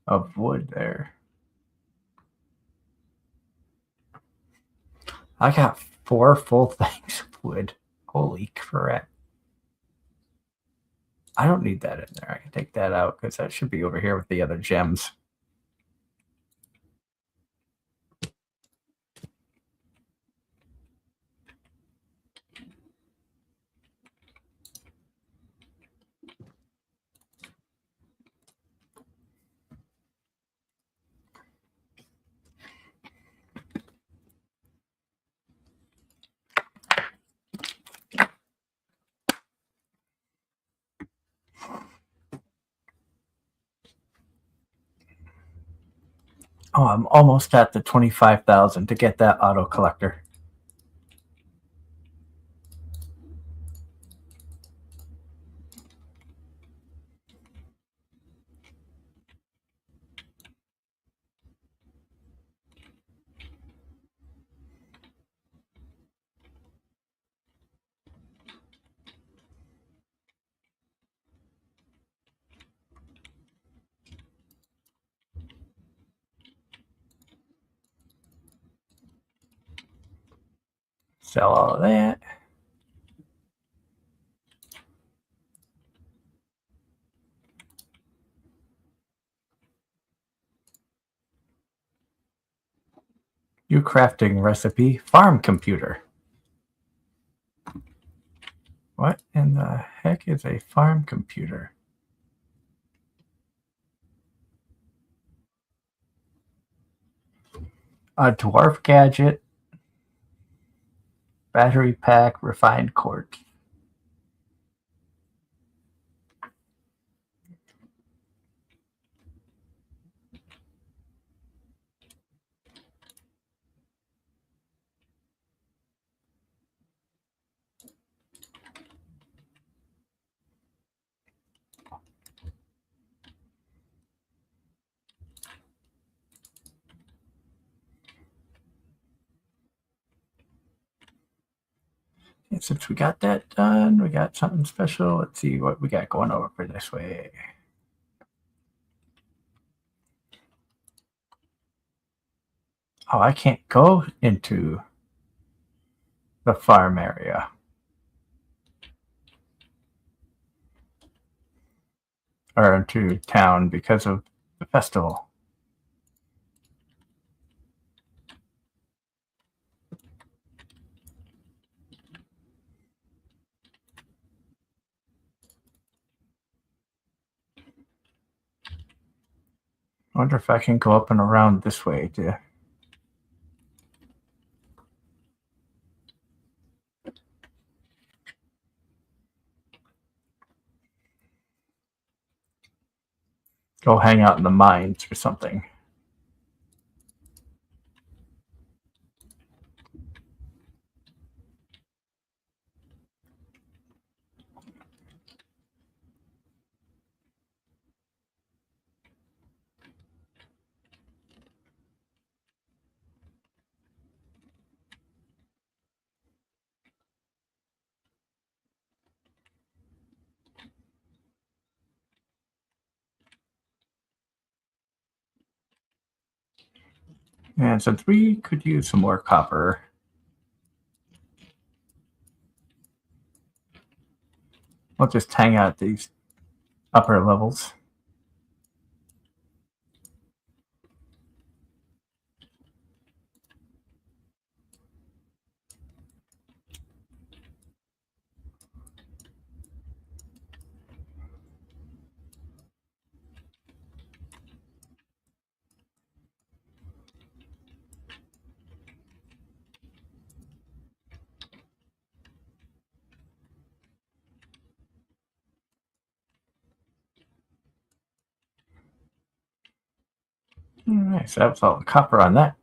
of wood there. I got 4 full things of wood. Holy crap. I don't need that in there. I can take that out because that should be over here with the other gems. Oh, I'm almost at the 25,000 to get that auto collector. Sell all of that. New crafting recipe, farm computer. What in the heck is a farm computer? A dwarf gadget, battery pack, refined quartz. And since we got that done, we got something special. Let's see what we got going over this way. Oh, I can't go into the farm area. Or into town because of the festival. I wonder if I can go up and around this way to go hang out in the mines or something. And since we could use some more copper, we'll just hang out at these upper levels. Nice, that was all the copper on that.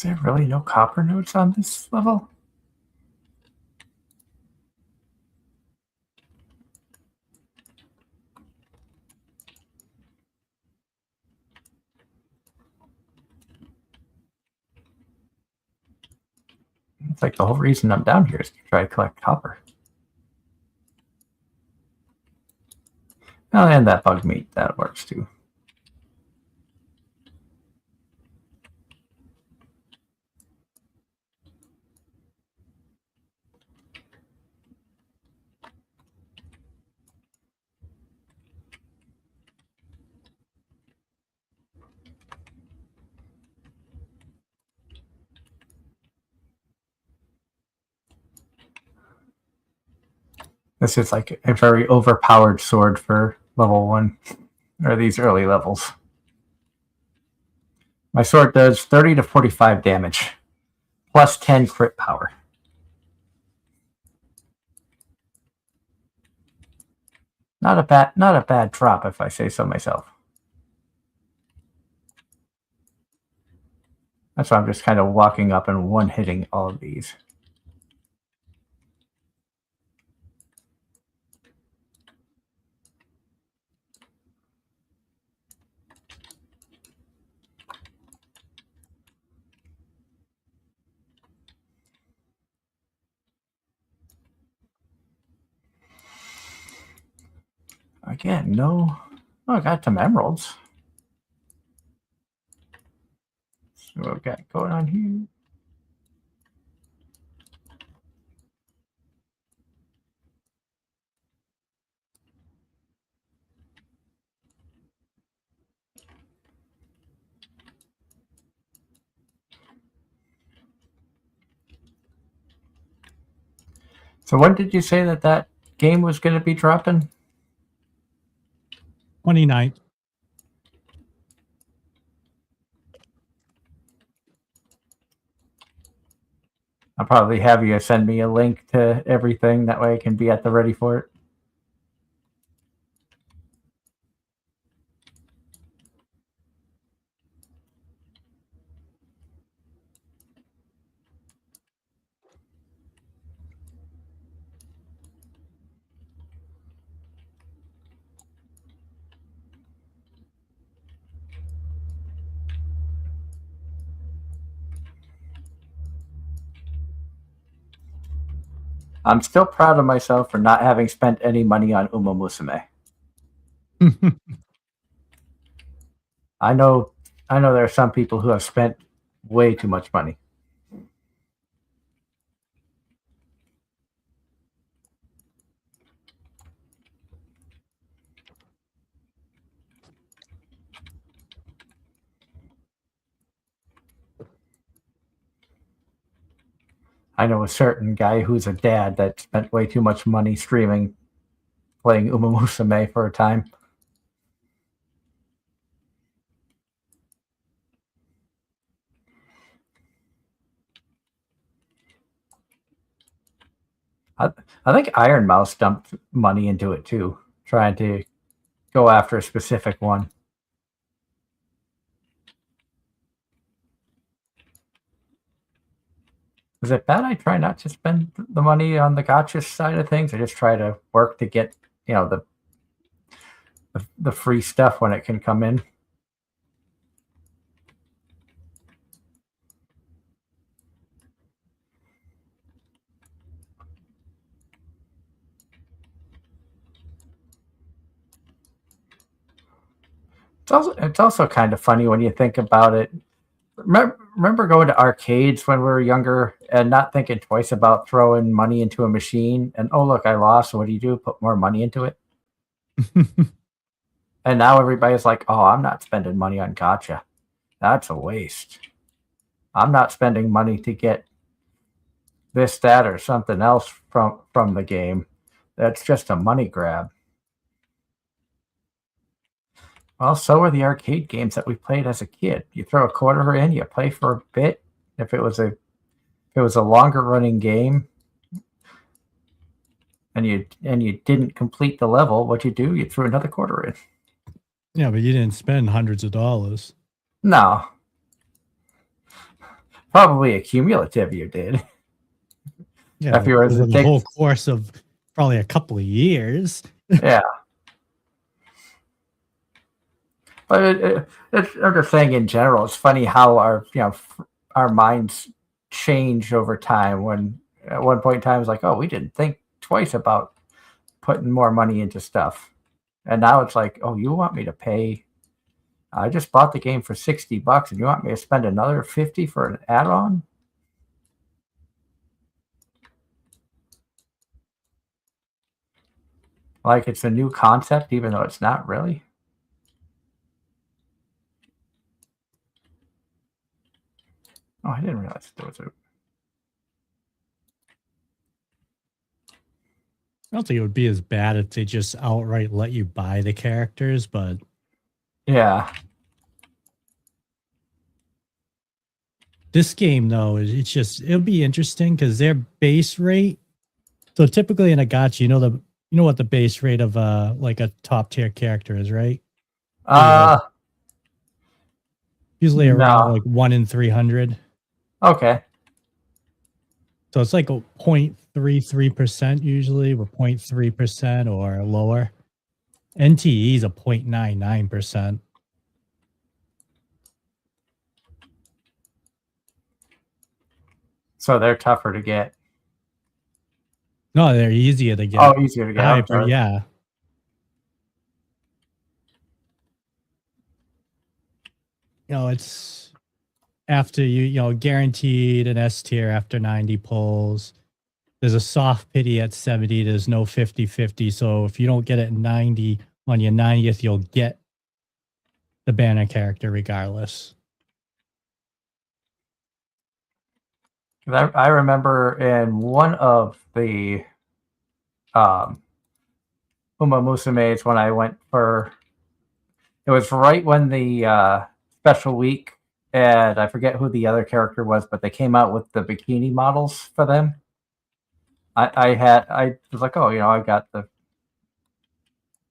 Is there really no copper nodes on this level? It's like the whole reason I'm down here is to try to collect copper. Oh, and that bug meat, that works too. This is like a very overpowered sword for level 1, or these early levels. My sword does 30 to 45 damage, plus 10 crit power. Not a bad drop, if I say so myself. That's why I'm just kind of walking up and one-hitting all of these. Again, no. Oh, I got some emeralds. So what we got going on here? So when did you say that game was going to be dropping? 29th. I'll probably have you send me a link to everything. That way I can be at the ready for it. I'm still proud of myself for not having spent any money on Uma Musume. I know there are some people who have spent way too much money. I know a certain guy who's a dad that spent way too much money streaming, playing Uma Musume for a time. I think Iron Mouse dumped money into it too, trying to go after a specific one. Is it bad I try not to spend the money on the gotcha side of things? I just try to work to get, the free stuff when it can come in. It's also kind of funny when you think about it. Remember going to arcades when we were younger and not thinking twice about throwing money into a machine and, oh, look, I lost. What do? Put more money into it? And now everybody's like, oh, I'm not spending money on gotcha. That's a waste. I'm not spending money to get this, that, or something else from the game. That's just a money grab. Well, so are the arcade games that we played as a kid. You throw a quarter in, you play for a bit. If it was a longer running game, and you didn't complete the level, what you do? You threw another quarter in. Yeah, but you didn't spend hundreds of dollars. No, Probably a cumulative you did. Yeah, If you were over to the take, whole course of probably a couple of years. yeah. But I'm just saying in general, it's funny how our minds change over time. When at one point in time, it's like, oh, we didn't think twice about putting more money into stuff, and now it's like, oh, you want me to pay? I just bought the game for $60, and you want me to spend another 50 for an add-on? Like it's a new concept, even though it's not really. Oh, I didn't realize there was a. I don't think it would be as bad if they just outright let you buy the characters, but Yeah. this game though, it'll be interesting because their base rate. So typically in a gacha, you know what the base rate of like a top tier character is, right? Maybe like Uh, usually around no. like 1 in 300. Okay. So it's like a 0.33% usually, or 0.3% or lower. NTE is a 0.99%. So they're tougher to get. No, they're easier to Oh, get. easier to get. I'm Hyper, sorry. yeah. It's after guaranteed an S tier after 90 pulls. There's a soft pity at 70. There's no 50-50. So if you don't get it 90 on your 90th, you'll get the banner character regardless. I remember in one of the um, Uma Musume's when I went for. It was right when the special week, and I forget who the other character was, but they came out with the bikini models for them. I was like, oh,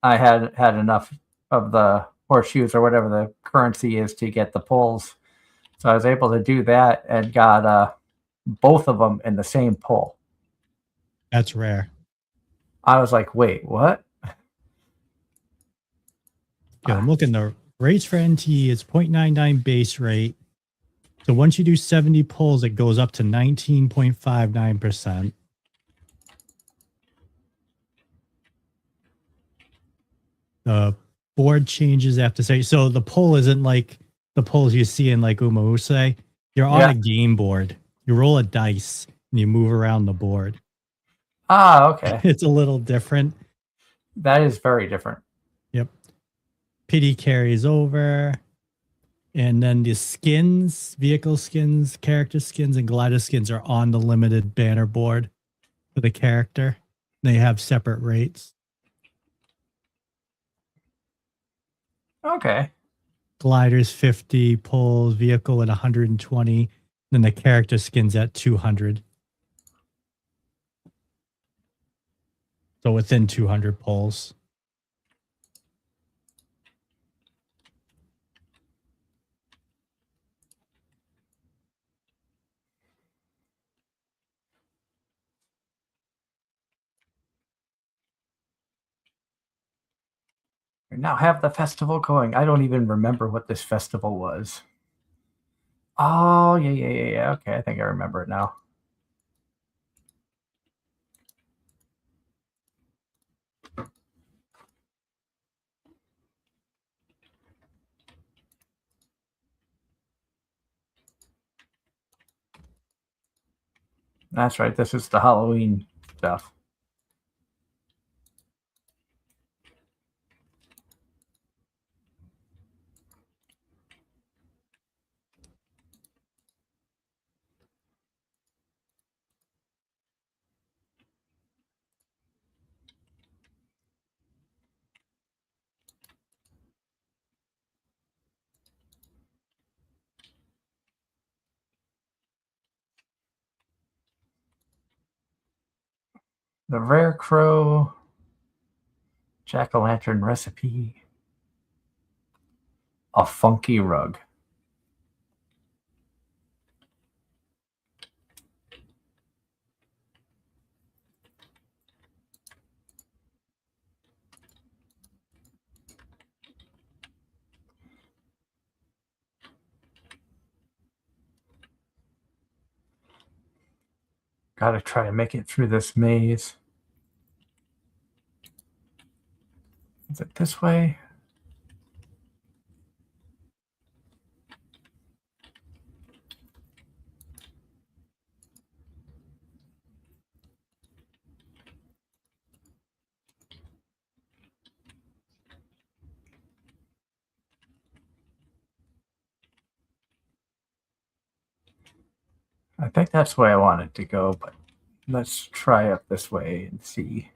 I had enough of the horseshoes or whatever the currency is to get the pulls, so I was able to do that and got both of them in the same pull. That's rare. I was like, wait, what? Yeah, I'm looking the rates for NTE is 0.99 base rate. So once you do 70 pulls, it goes up to 19.59%. The board changes after say so the pull isn't like the pulls you see in like Umause. You're on Yeah. a game board. You roll a dice and you move around the board. Ah, okay. It's a little different. That is very different. Yep. Pity carries over. And then the skins, vehicle skins, character skins, and glider skins are on the limited banner board for the character. They have separate rates. Okay. Gliders 50, pulls, vehicle at 120, then the character skins at 200. So within 200 pulls. We now have the festival going. I don't even remember what this festival was. Oh, yeah. Okay, I think I remember it now. That's right. This is the Halloween stuff. The Rare Crow, Jack-o'-lantern recipe, a funky rug. Gotta try to make it through this maze. Is it this way? I think that's the way I want it to go, but let's try up this way and see.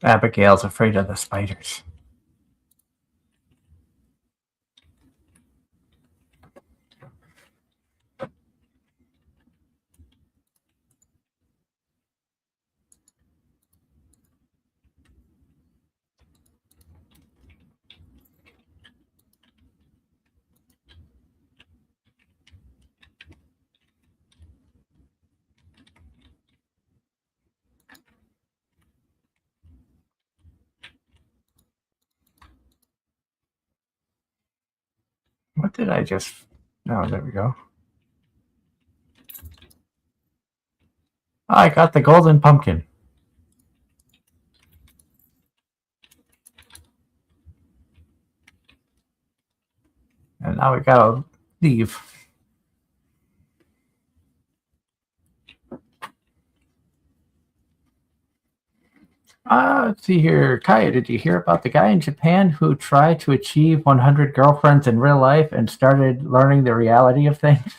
Abigail's afraid of the spiders. What did I just... Oh, there we go. I got the golden pumpkin. And now we gotta leave. Let's see here. Kaya, did you hear about the guy in Japan who tried to achieve 100 girlfriends in real life and started learning the reality of things?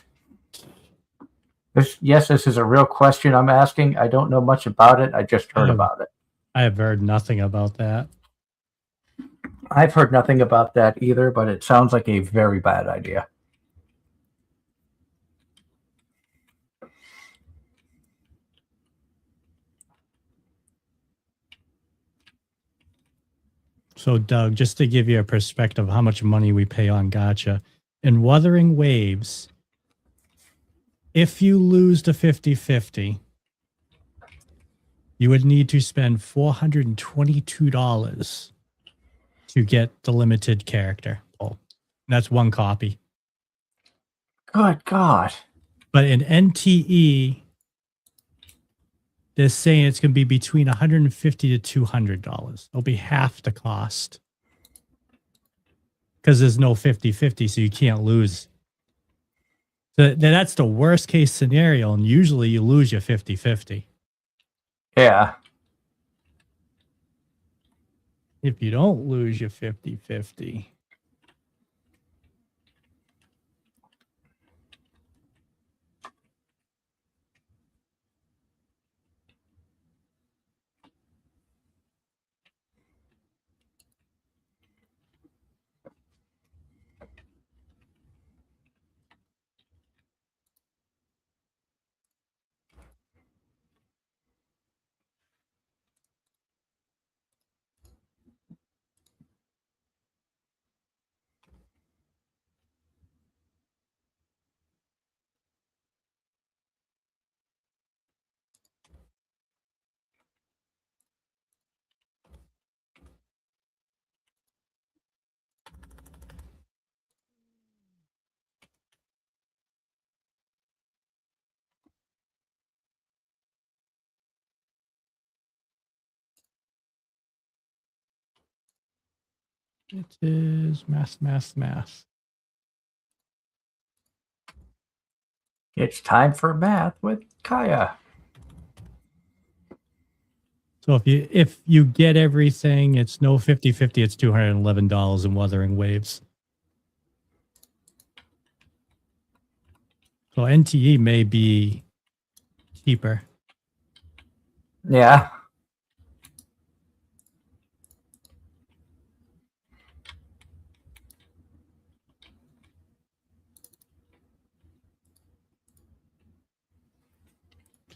Yes, this is a real question I'm asking. I don't know much about it. I just heard about it. I have heard nothing about that. I've heard nothing about that either, but it sounds like a very bad idea. So, Doug, just to give you a perspective of how much money we pay on Gacha, in Wuthering Waves, if you lose to 50-50, you would need to spend $422 to get the limited character. Oh, that's one copy. Good God. But in NTE, they're saying it's going to be between $150 to $200. It'll be half the cost. Because there's no 50-50, so you can't lose. So that's the worst case scenario, and usually you lose your 50-50. Yeah. If you don't lose your 50-50. It is math. It's time for math with Kaya. So if you get everything, it's no 50-50, it's $211 in Wuthering Waves. So NTE may be cheaper. Yeah.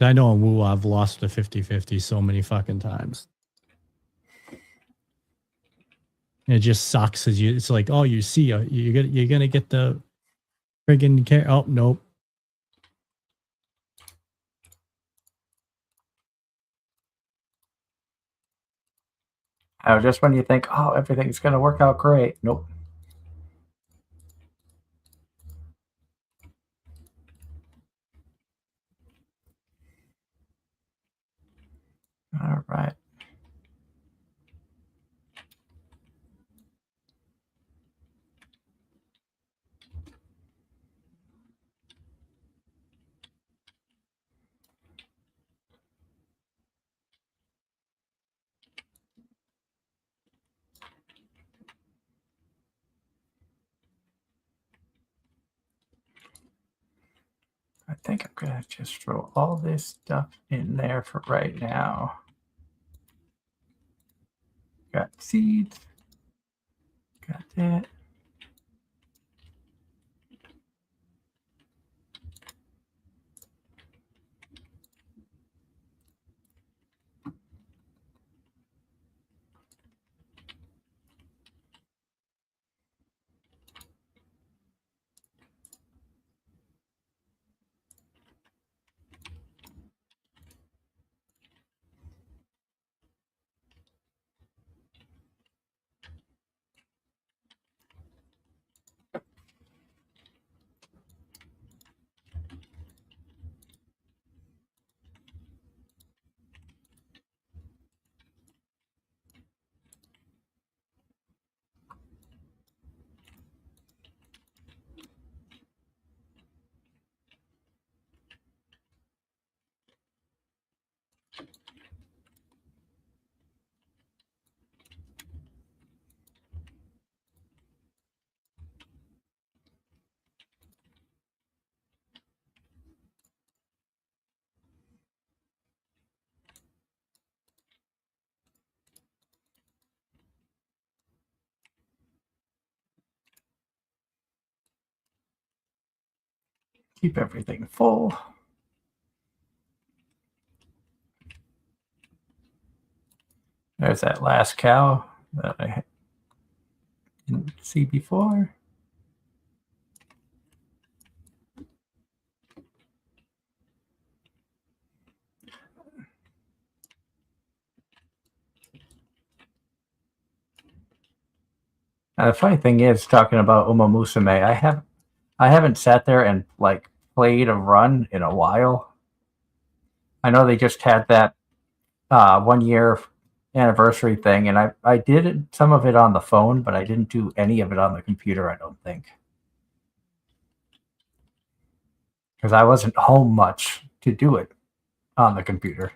I know in Woo I've lost the 50-50 so many fucking times. And it just sucks as it's like, oh, you see, you're gonna get the friggin' care. Oh, nope. Just when you think, oh, everything's going to work out great. Nope. All right. I think I'm going to just throw all this stuff in there for right now. Got seeds. Got that. Keep everything full. There's that last cow that I didn't see before. The funny thing is, talking about Uma Musume, I haven't sat there and like played a run in a while. I know they just had that 1 year anniversary thing, and I did some of it on the phone, but I didn't do any of it on the computer, I don't think. Because I wasn't home much to do it on the computer.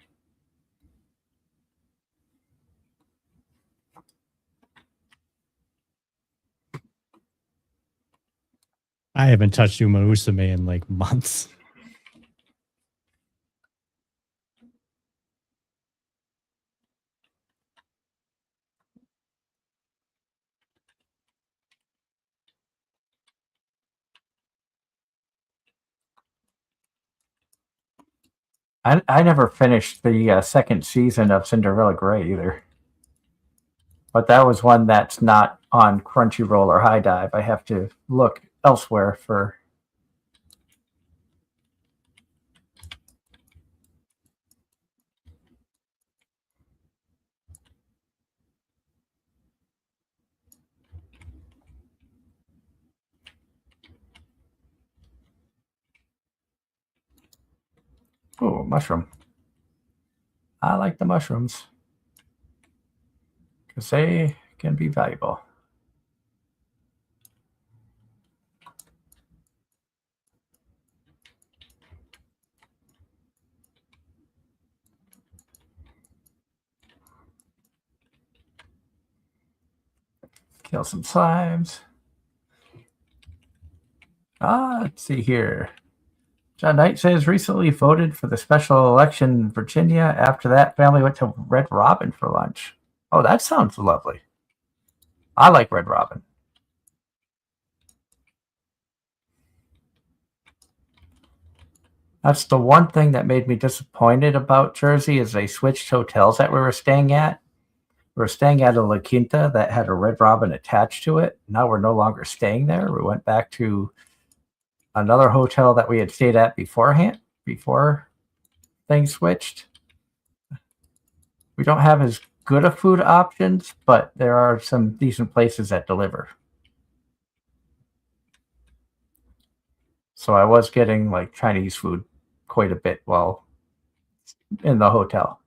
I haven't touched Uma Musume in like months. I never finished the second season of Cinderella Grey either. But that was one that's not on Crunchyroll or High Dive. I have to look elsewhere for. Oh, mushroom. I like the mushrooms because they can be valuable. Kill some slimes. Let's see here. John Knight says recently voted for the special election in Virginia. After that, family went to Red Robin for lunch. Oh, that sounds lovely. I like Red Robin. That's the one thing that made me disappointed about Jersey is they switched hotels that we were staying at. We were staying at a La Quinta that had a Red Robin attached to it. Now we're no longer staying there. We went back to another hotel that we had stayed at beforehand, before things switched. We don't have as good of food options, but there are some decent places that deliver. So I was getting like Chinese food quite a bit while in the hotel.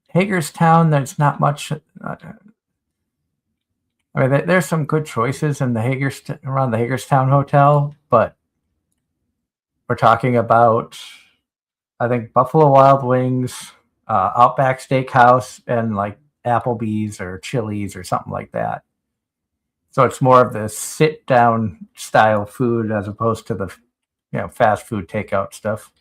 Hagerstown, there's not much. I mean, there's some good choices in the around the Hagerstown Hotel, but we're talking about, I think, Buffalo Wild Wings, Outback Steakhouse, and like Applebee's or Chili's or something like that. So it's more of the sit-down style food as opposed to the, fast food takeout stuff.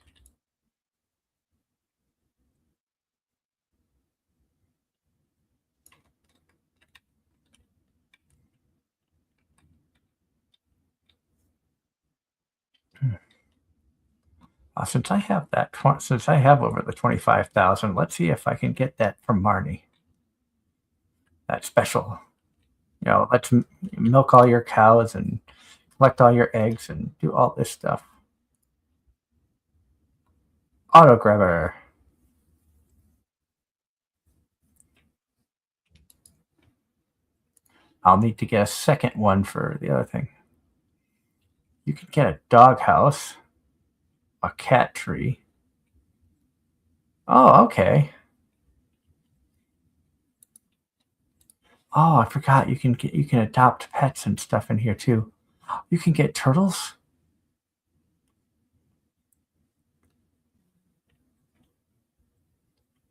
Since I have since I have over the 25,000, let's see if I can get that from Marnie. That special, let's milk all your cows and collect all your eggs and do all this stuff. Auto grabber. I'll need to get a second one for the other thing. You can get a dog house, a cat tree. Oh, okay. Oh, I forgot you can adopt pets and stuff in here too. You can get turtles.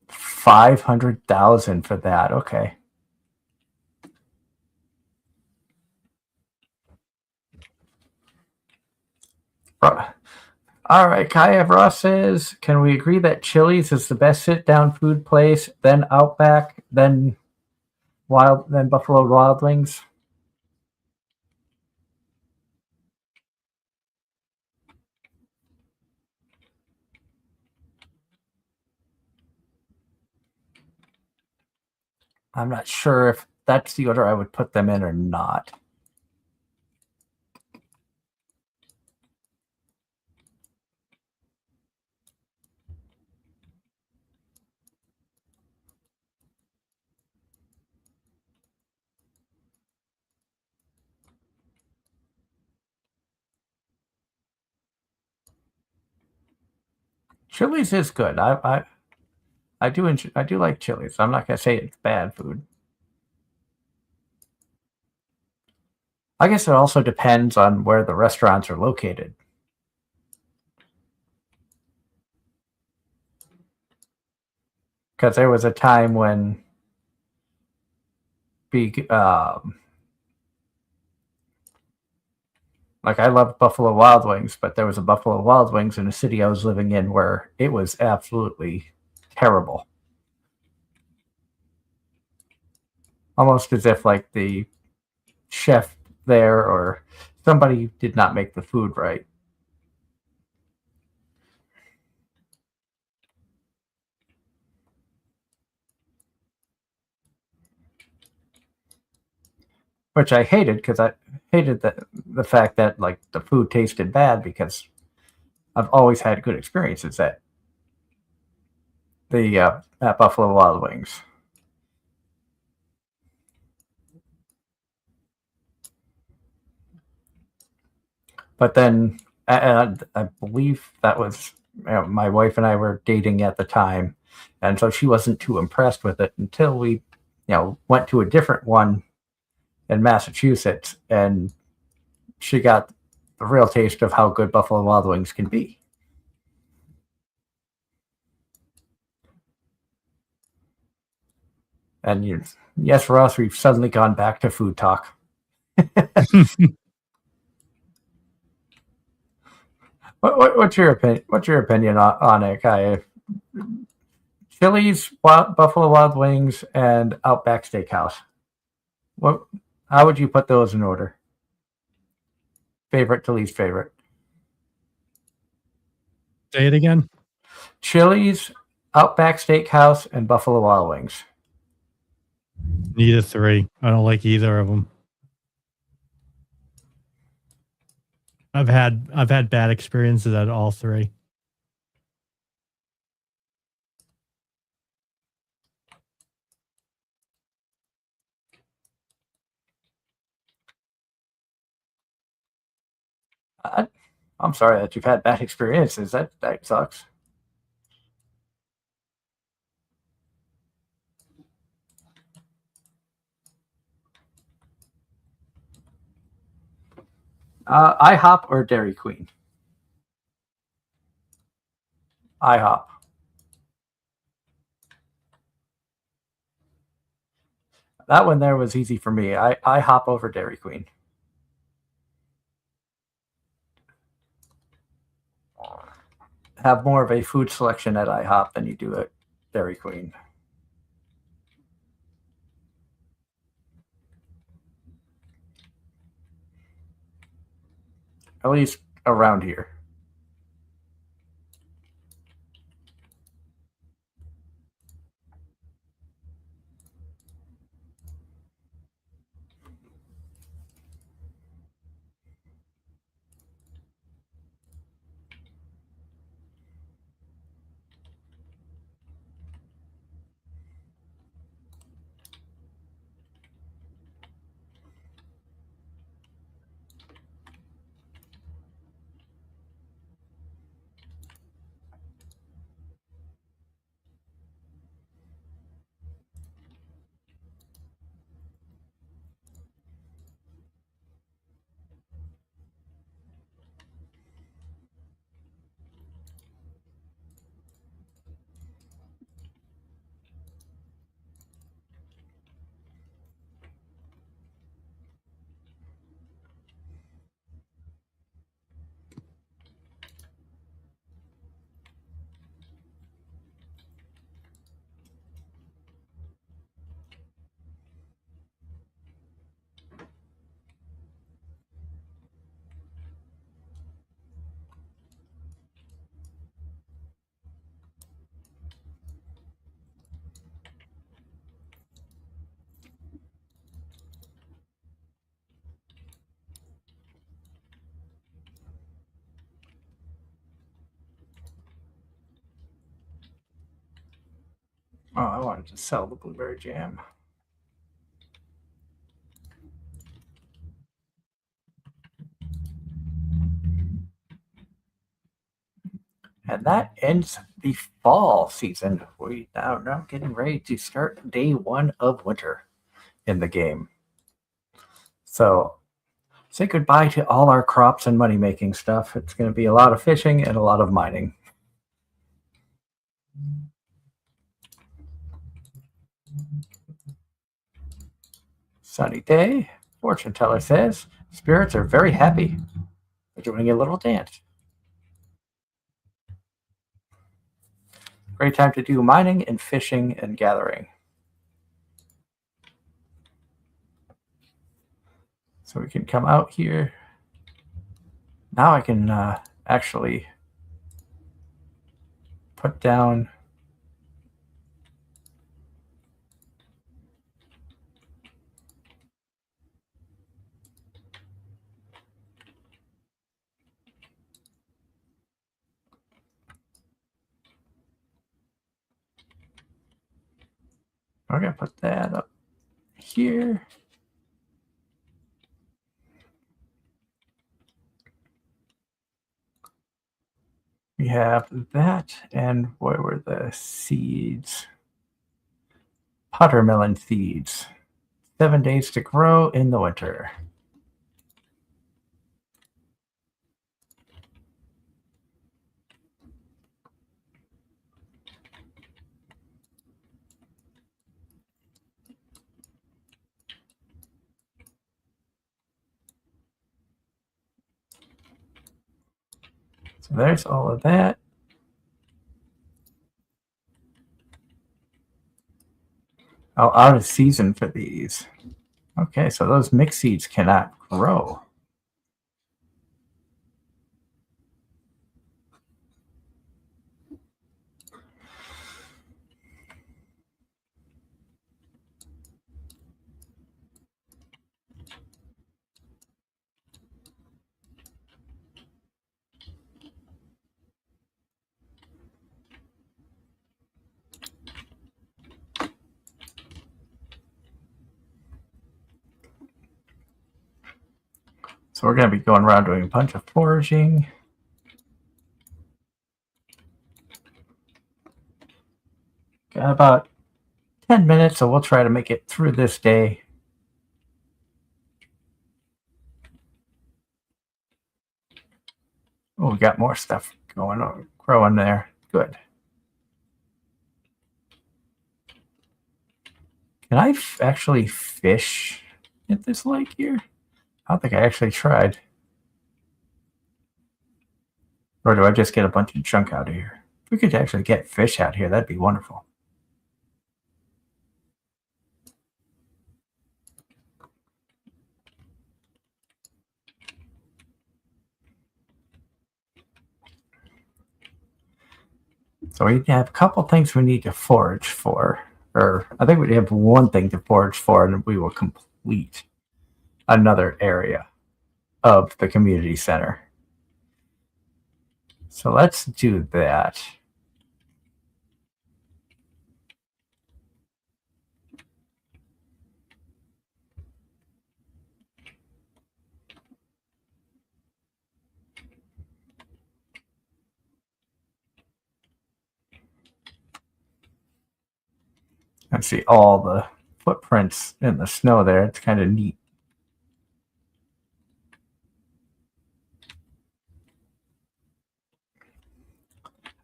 $500,000 for that. Okay. All right, Kaya Ross says, can we agree that Chili's is the best sit-down food place, then Outback, then Buffalo Wild Wings? I'm not sure if that's the order I would put them in or not. Chili's is good. I do like Chili's. I'm not gonna say it's bad food. I guess it also depends on where the restaurants are located. Because there was a time when like I loved Buffalo Wild Wings, but there was a Buffalo Wild Wings in a city I was living in where it was absolutely terrible. Almost as if like the chef there or somebody did not make the food right. Which I hated because I hated the fact that like the food tasted bad because I've always had good experiences at Buffalo Wild Wings. But then I believe that was my wife and I were dating at the time, and so she wasn't too impressed with it until we went to a different one in Massachusetts, and she got the real taste of how good Buffalo Wild Wings can be. And yes, for us, we've suddenly gone back to food talk. What's your opinion? What's your opinion on it, Kai? Chili's, Buffalo Wild Wings, and Outback Steakhouse. How would you put those in order? Favorite to least favorite? Say it again. Chili's, Outback Steakhouse, and Buffalo Wild Wings. Need a 3. I don't like either of them. I've had bad experiences at all 3. I'm sorry that you've had bad experiences. That sucks. IHOP or Dairy Queen? IHOP. That one there was easy for me. IHOP over Dairy Queen. Have more of a food selection at IHOP than you do at Dairy Queen. At least around here. Oh, I wanted to sell the blueberry jam. And that ends the fall season. We are now getting ready to start day 1 of winter in the game. So say goodbye to all our crops and money making stuff. It's going to be a lot of fishing and a lot of mining. Sunny day. Fortune teller says spirits are very happy. They're doing a little dance. Great time to do mining and fishing and gathering. So we can come out here. Now I can actually put down I'm going to put that up here. We have that, and what were the seeds? Puttermelon seeds. 7 days to grow in the winter. So there's all of that. Oh, out of season for these. Okay, so those mixed seeds cannot grow. So we're going to be going around doing a bunch of foraging. Got about 10 minutes, so we'll try to make it through this day. Oh, we got more stuff going on, growing there. Good. Can I actually fish at this lake here? I don't think I actually tried. Or do I just get a bunch of junk out of here? If we could actually get fish out here, that'd be wonderful. So we have a couple things we need to forage for. Or I think we have one thing to forage for, and we will complete another area of the community center. So let's do that. And see all the footprints in the snow there. It's kind of neat.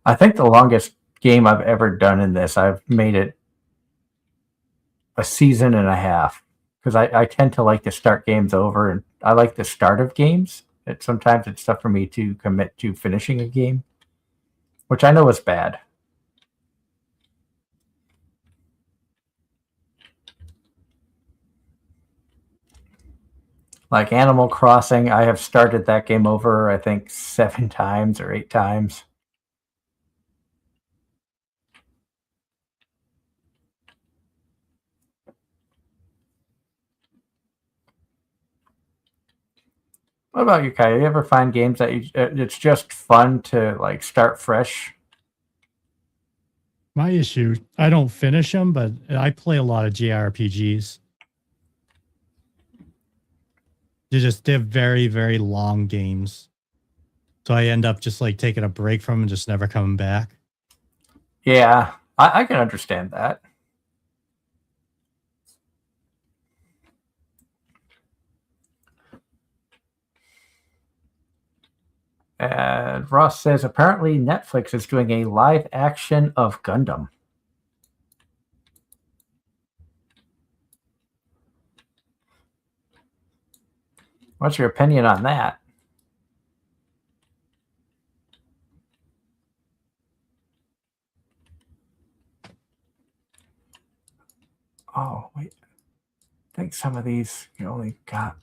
I think the longest game I've ever done in this, I've made it a season and a half, because I tend to like to start games over, and I like the start of games. Sometimes it's tough for me to commit to finishing a game, which I know is bad. Like Animal Crossing, I have started that game over, I think, 7 times or 8 times. What about you, Kai? You ever find games that it's just fun to like start fresh? My issue, I don't finish them, but I play a lot of JRPGs. They're very, very long games. So I end up just like taking a break from them and just never coming back. Yeah, I can understand that. And Ross says apparently Netflix is doing a live action of Gundam. What's your opinion on that? Oh, wait. I think some of these you only got.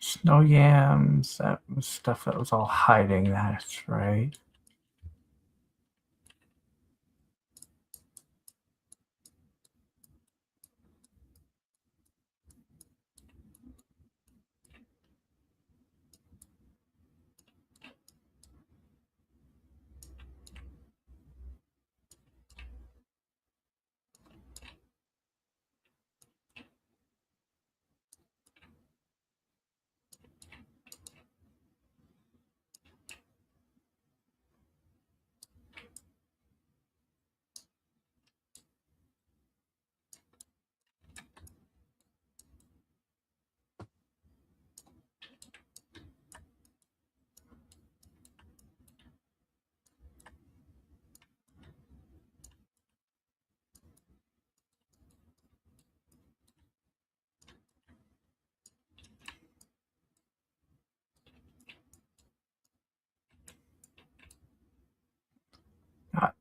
Snow yams, that was stuff that was all hiding. That's right.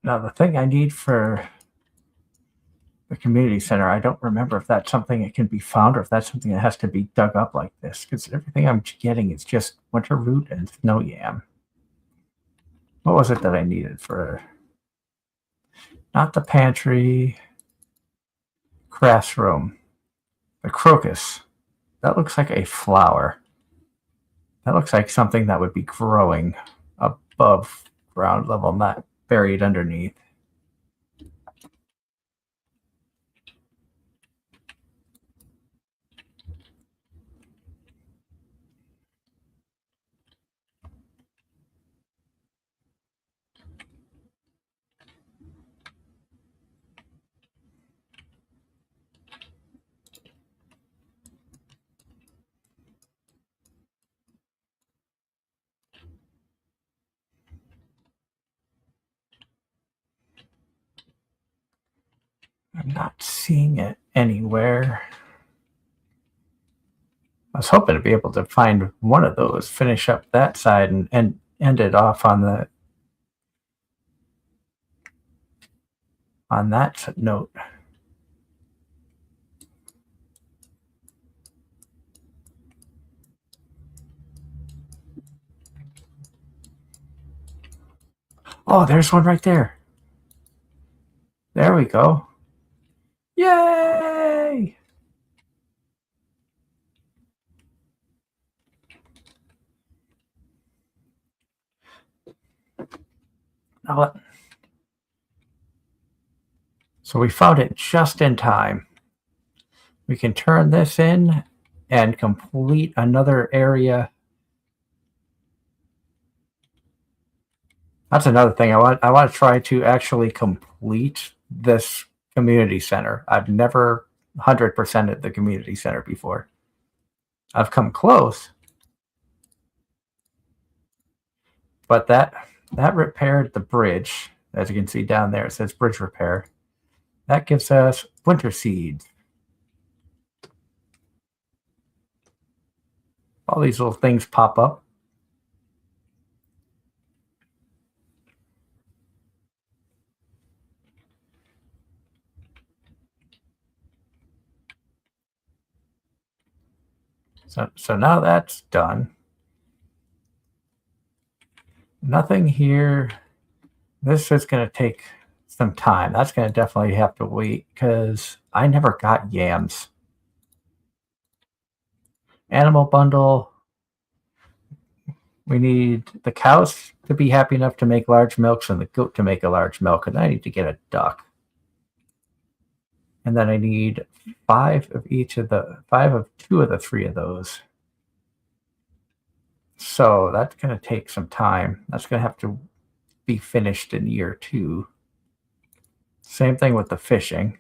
Now, the thing I need for the community center. I don't remember if that's something that can be found or if that's something that has to be dug up like this, because everything I'm getting is just winter root and snow yam. What was it that I needed for? Not the pantry. Crafts room. The crocus. That looks like a flower. That looks like something that would be growing above ground level, not buried underneath. I'm not seeing it anywhere. I was hoping to be able to find one of those, finish up that side, and end it off on that note. Oh, there's one right there. There we go. Yay! Now, so we found it just in time. We can turn this in and complete another area. That's another thing. I want to try to actually complete this community center. I've never 100%ed the community center before. I've come close, but that repaired the bridge. As you can see down there, it says bridge repair. That gives us winter seeds. All these little things pop up. So now that's done. Nothing here. This is going to take some time. That's going to definitely have to wait because I never got yams. Animal bundle. We need the cows to be happy enough to make large milks and the goat to make a large milk. And I need to get a duck. And then I need 5 of two of the 3 of those. So that's going to take some time. That's going to have to be finished in year 2. Same thing with the fishing.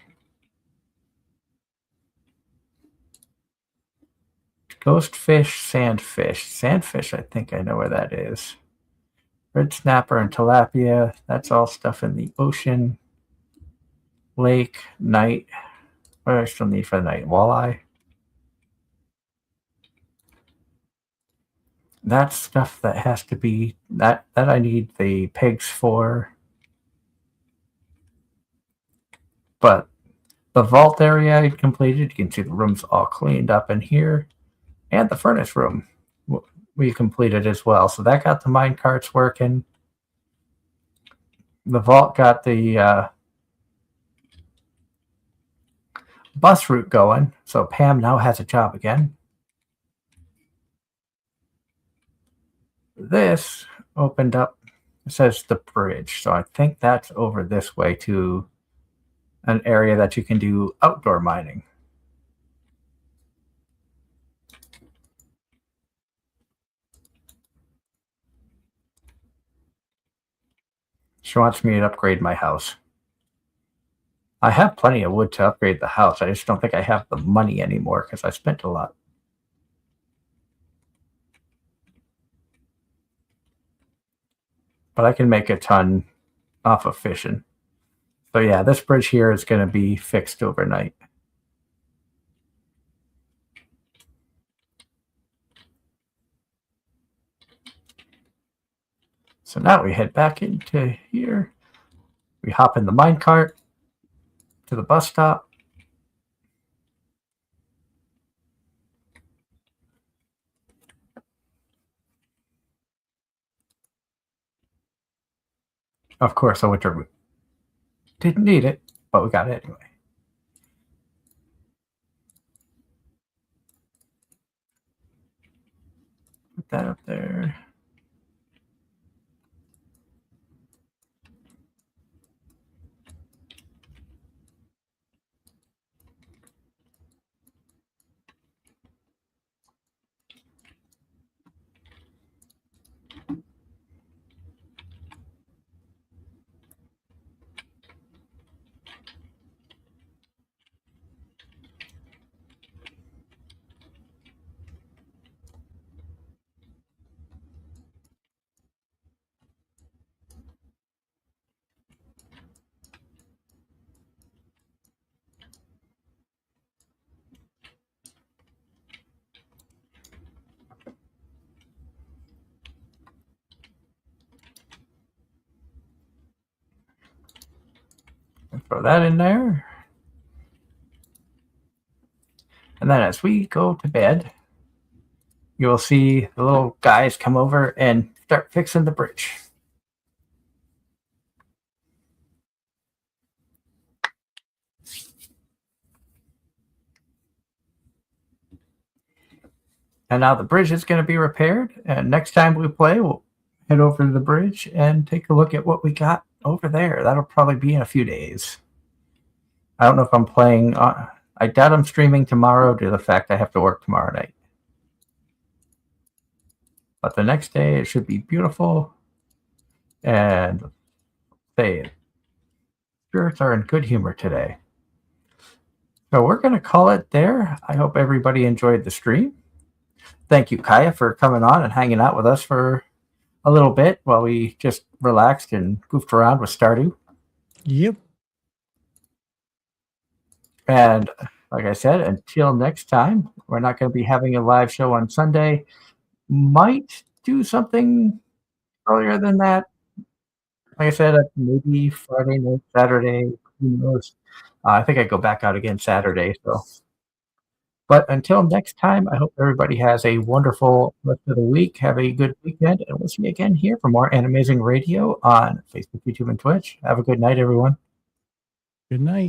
Ghost fish, sandfish. Sandfish, I think I know where that is. Red snapper and tilapia. That's all stuff in the ocean. Lake, night. What do I still need for the night? Walleye. That's stuff that has to be that I need the pigs for. But the vault area I completed. You can see the rooms all cleaned up in here. And the furnace room we completed as well. So that got the mine carts working. The vault got the bus route going. So Pam now has a job again. This opened up, it says the bridge. So I think that's over this way to an area that you can do outdoor mining. She wants me to upgrade my house. I have plenty of wood to upgrade the house. I just don't think I have the money anymore because I spent a lot. But I can make a ton off of fishing. So yeah, this bridge here is going to be fixed overnight. So now we head back into here. We hop in the minecart to the bus stop. Of course, a winter boot. Didn't need it, but we got it anyway. Put that up there. Throw that in there. And then as we go to bed, you will see the little guys come over and start fixing the bridge. And now the bridge is going to be repaired. And next time we play, we'll head over to the bridge and take a look at what we got over there. That'll probably be in a few days. I don't know if I'm playing. I doubt I'm streaming tomorrow due to the fact I have to work tomorrow night. But the next day, it should be beautiful. And say, spirits are in good humor today. So we're going to call it there. I hope everybody enjoyed the stream. Thank you, Kaya, for coming on and hanging out with us for a little bit while we just relaxed and goofed around with Stardew. Yep. And like I said, until next time, we're not going to be having a live show on Sunday. Might do something earlier than that. Like I said, maybe Friday night, Saturday, who knows. I think I go back out again Saturday. But until next time, I hope everybody has a wonderful rest of the week. Have a good weekend, and we'll see you again here for more Anime-Zing Radio on Facebook, YouTube, and Twitch. Have a good night, everyone. Good night.